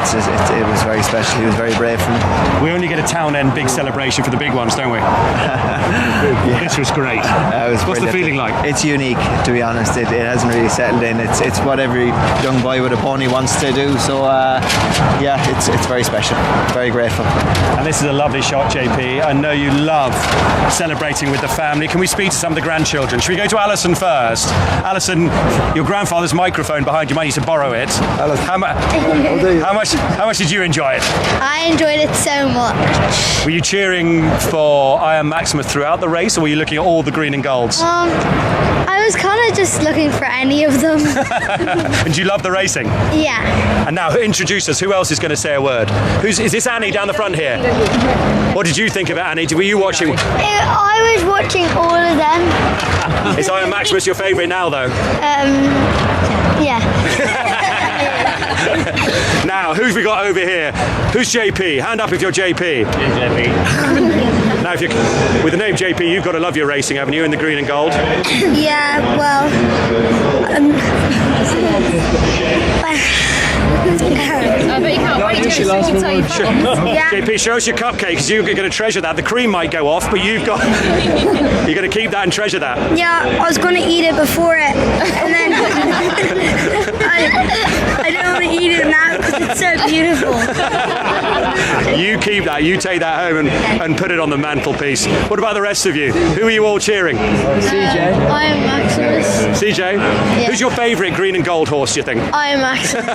was very special. He was very brave for me. We only get a town end big celebration for the big ones, don't we? Yeah. This was great. What's the feeling like? It's unique, to be honest. It hasn't really settled in. It's what every young boy with a pony wants to do. So yeah, it's very special. Very grateful. And this is a lovely shot, JP. I know you love celebrating with the family. Can we speak to some of the grandchildren? Should we go to Alison first? Alison, your grandfather's microphone behind you. Might need to borrow it. How much did you enjoy it? I enjoyed it so much. Were you cheering for I Am Maximus throughout the race, or were you looking at all the green and golds? I was kind of just looking for any of them. And do you love the racing? Yeah. And now introduce us. Who else is going to say a word? Is this Annie down the front here? What did you think about Annie? Were you watching? I was watching all of them. Is I Am Maximus your favourite now, though? Yeah. Now, who've we got over here? Who's JP? Hand up if you're JP. JP. Now, with the name JP, you've got to love your racing, haven't you, in the green and gold? Yeah, well... I bet you can't wait to go and tell you. JP, show us your cupcake, because you're going to treasure that. The cream might go off, but you're going to keep that and treasure that. Yeah, I was going to eat it before it, and then I don't want to eat it now because it's so beautiful. You keep that, you take that home and put it on the mantelpiece. What about the rest of you? Who are you all cheering? CJ. I Am Maximus. CJ? Yeah. Who's your favourite green and gold horse, do you think? I Am Maximus.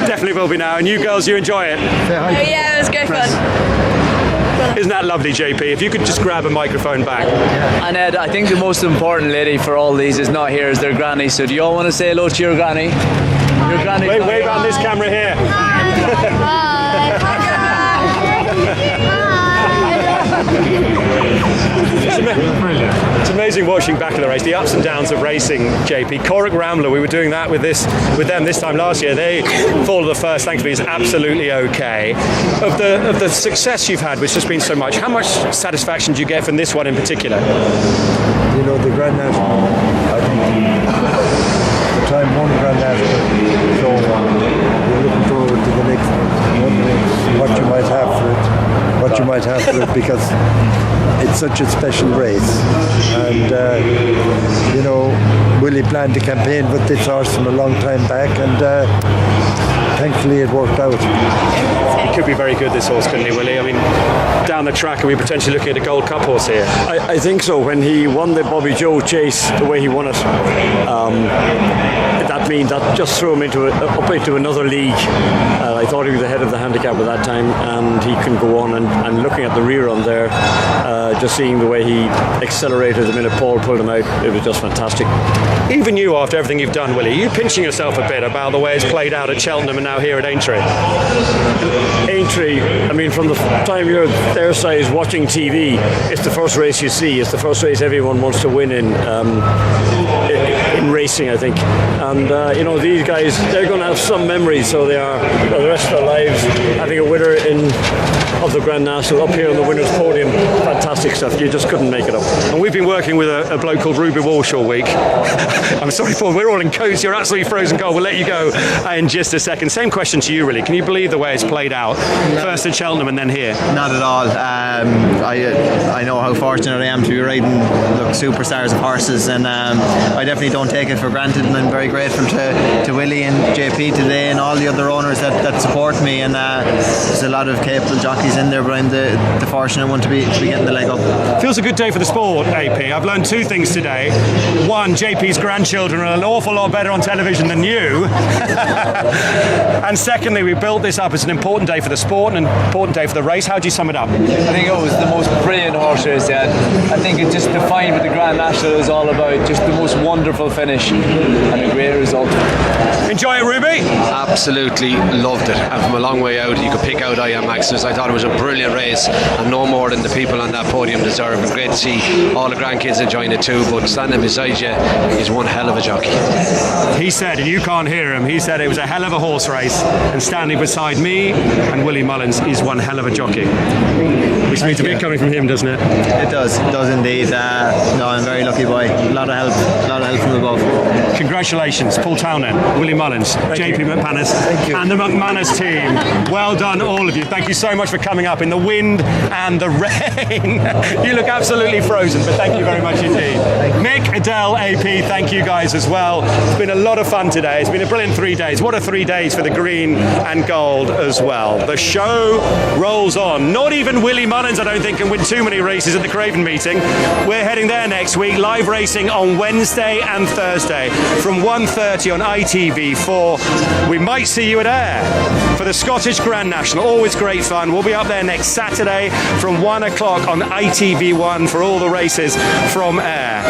Definitely will be now. And you girls, you enjoy it? Oh yeah, it was great fun. Isn't that lovely, JP? If you could just grab a microphone back. And Ed, I think the most important lady for all these is not here, is their granny. So do you all want to say hello to your granny? Your granny. Wave around this camera here. It's amazing watching back of the race, the ups and downs of racing, JP. Corrick Rambler, we were doing that with them this time last year. They fall to the first, thankfully, is absolutely okay. Of the success you've had, which has been so much, how much satisfaction do you get from this one in particular? You know, the Grand National, I think the time won Grand National, so we're looking forward to the next one, wondering what you might have for it, because it's such a special race. And you know, Willie planned to campaign with this horse from a long time back, and thankfully it worked out. He could be very good, this horse, couldn't he, Willie? I mean, down the track, are we potentially looking at a Gold Cup horse here? I think so. When he won the Bobby Joe chase, the way he won it, that means that just threw him up into another league. I thought he was ahead of the handicap at that time, and he can go on. And looking at the rear on there, just seeing the way he accelerated the minute Paul pulled him out, it was just fantastic. Even you, after everything you've done, Willie, are you pinching yourself a bit about the way it's played out at Cheltenham and now here at AINTREE? AINTREE, I mean, from the time you're their size watching TV, it's the first race you see. It's the first race everyone wants to win in racing, I think. And these guys, they're going to have some memories, so they are for the rest of their lives having a winner of the Grand National up here on the winner's podium. Fantastic stuff. You just couldn't make it up. And we've been working with a bloke called Ruby Walsh all week. I'm sorry, Paul, we're all in coats. You're absolutely frozen cold. We'll let you go in just a second. Same question to you, really. Can you believe the way it's played out? First at Cheltenham and then here. Not at all. I know how fortunate I am to be riding superstars of horses, and I definitely don't take it for granted, and I'm very grateful to Willie and JP today and all the other owners that support me, and there's a lot of capable jockeys in there, but I'm the fortunate one to be getting the leg up. Feels a good day for the sport, AP. I've learned two things today. One, JP's grandchildren are an awful lot better on television than you. And secondly, we built this up as an important day for the sport and an important day for the race. How do you sum it up? I think it was the most brilliant horse race yet. I think it just defined what the Grand National is all about. Just the most wonderful finish and a great result. Enjoy it, Ruby? Absolutely loved it. And from a long way out, you could pick out I Am Maximus. I thought it was a brilliant race, and no more than the people on that podium deserve. And great to see all the grandkids enjoying it too. But standing beside you is one hell of a jockey. He said, and you can't hear him, he said it was a hell of a horse race, and standing beside me and Willie Mullins is one hell of a jockey. Which means a bit coming from him, doesn't it? It does indeed. No, I'm very lucky boy. A lot of help from above. Congratulations, Paul Townend, Willie Mullins, JP McManus, and the McManus team. Well done, all of you. Thank you so much for coming up in the wind and the rain. You look absolutely frozen, but thank you very much indeed. Mick, Adele, AP, thank you guys as well. It's been a lot of fun today. It's been a brilliant 3 days. What a 3 days for the green and gold as well. The show rolls on. Not even Willie Mullins, I don't think, can win too many races at the Craven meeting. We're heading there next week. Live racing on Wednesday and Thursday from 1:30 on ITV4. We might see you at Ayr for the Scottish Grand National. Always great fun. We'll be up there next Saturday from 1 o'clock on ITV1 for all the races from Ayr.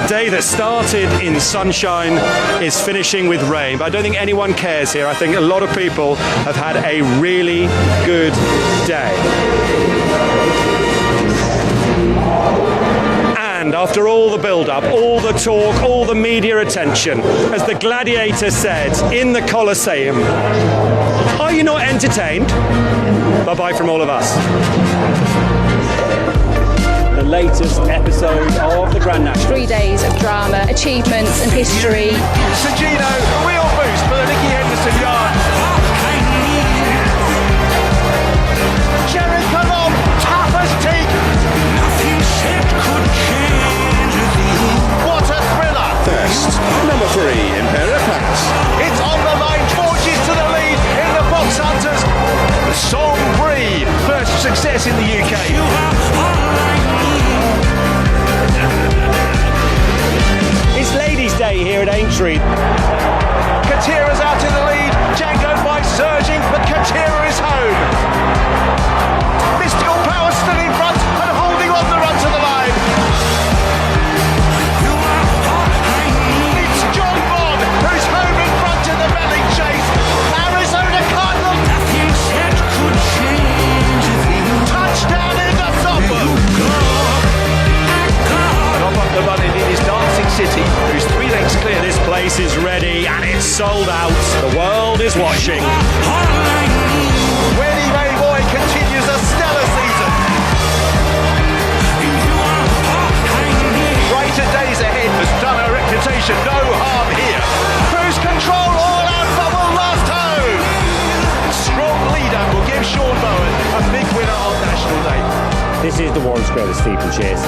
A day that started in sunshine is finishing with rain, but I don't think anyone cares here. I think a lot of people have had a really good day. And after all the build-up, all the talk, all the media attention, as the Gladiator said in the Colosseum, are you not entertained? Bye-bye from all of us. The latest episode of the Grand National. 3 days of drama, achievements and history. Sagino, a real boost for the Nicky Henderson yard. Jared Colom, tough as teak. Nothing said could change a thing. What a thriller. First, number 3, Impera Pax. It's on the line, forges to the lead in the Fox Hunters. Sombrie, first success in the UK. It's Ladies' Day here at Aintree. Katira's out in the lead. Django by surging, but Katira is home. Mystical Power still in front and holding on the run to the line. It's John Bond who's home in front in the belly chase. Arizona Cardinal. Touchdown in the Suffolk. And up the running in his Dancing City, who's 3 lengths clear. This place is ready and it's sold out. The world is watching. Willie May Boy continues a stellar season. Brighter days ahead has done her reputation no harm here. Cruise control all out, but will last home. Strong leader will give Sean Bowen a big winner on National Day. This is the world's greatest steeplechase.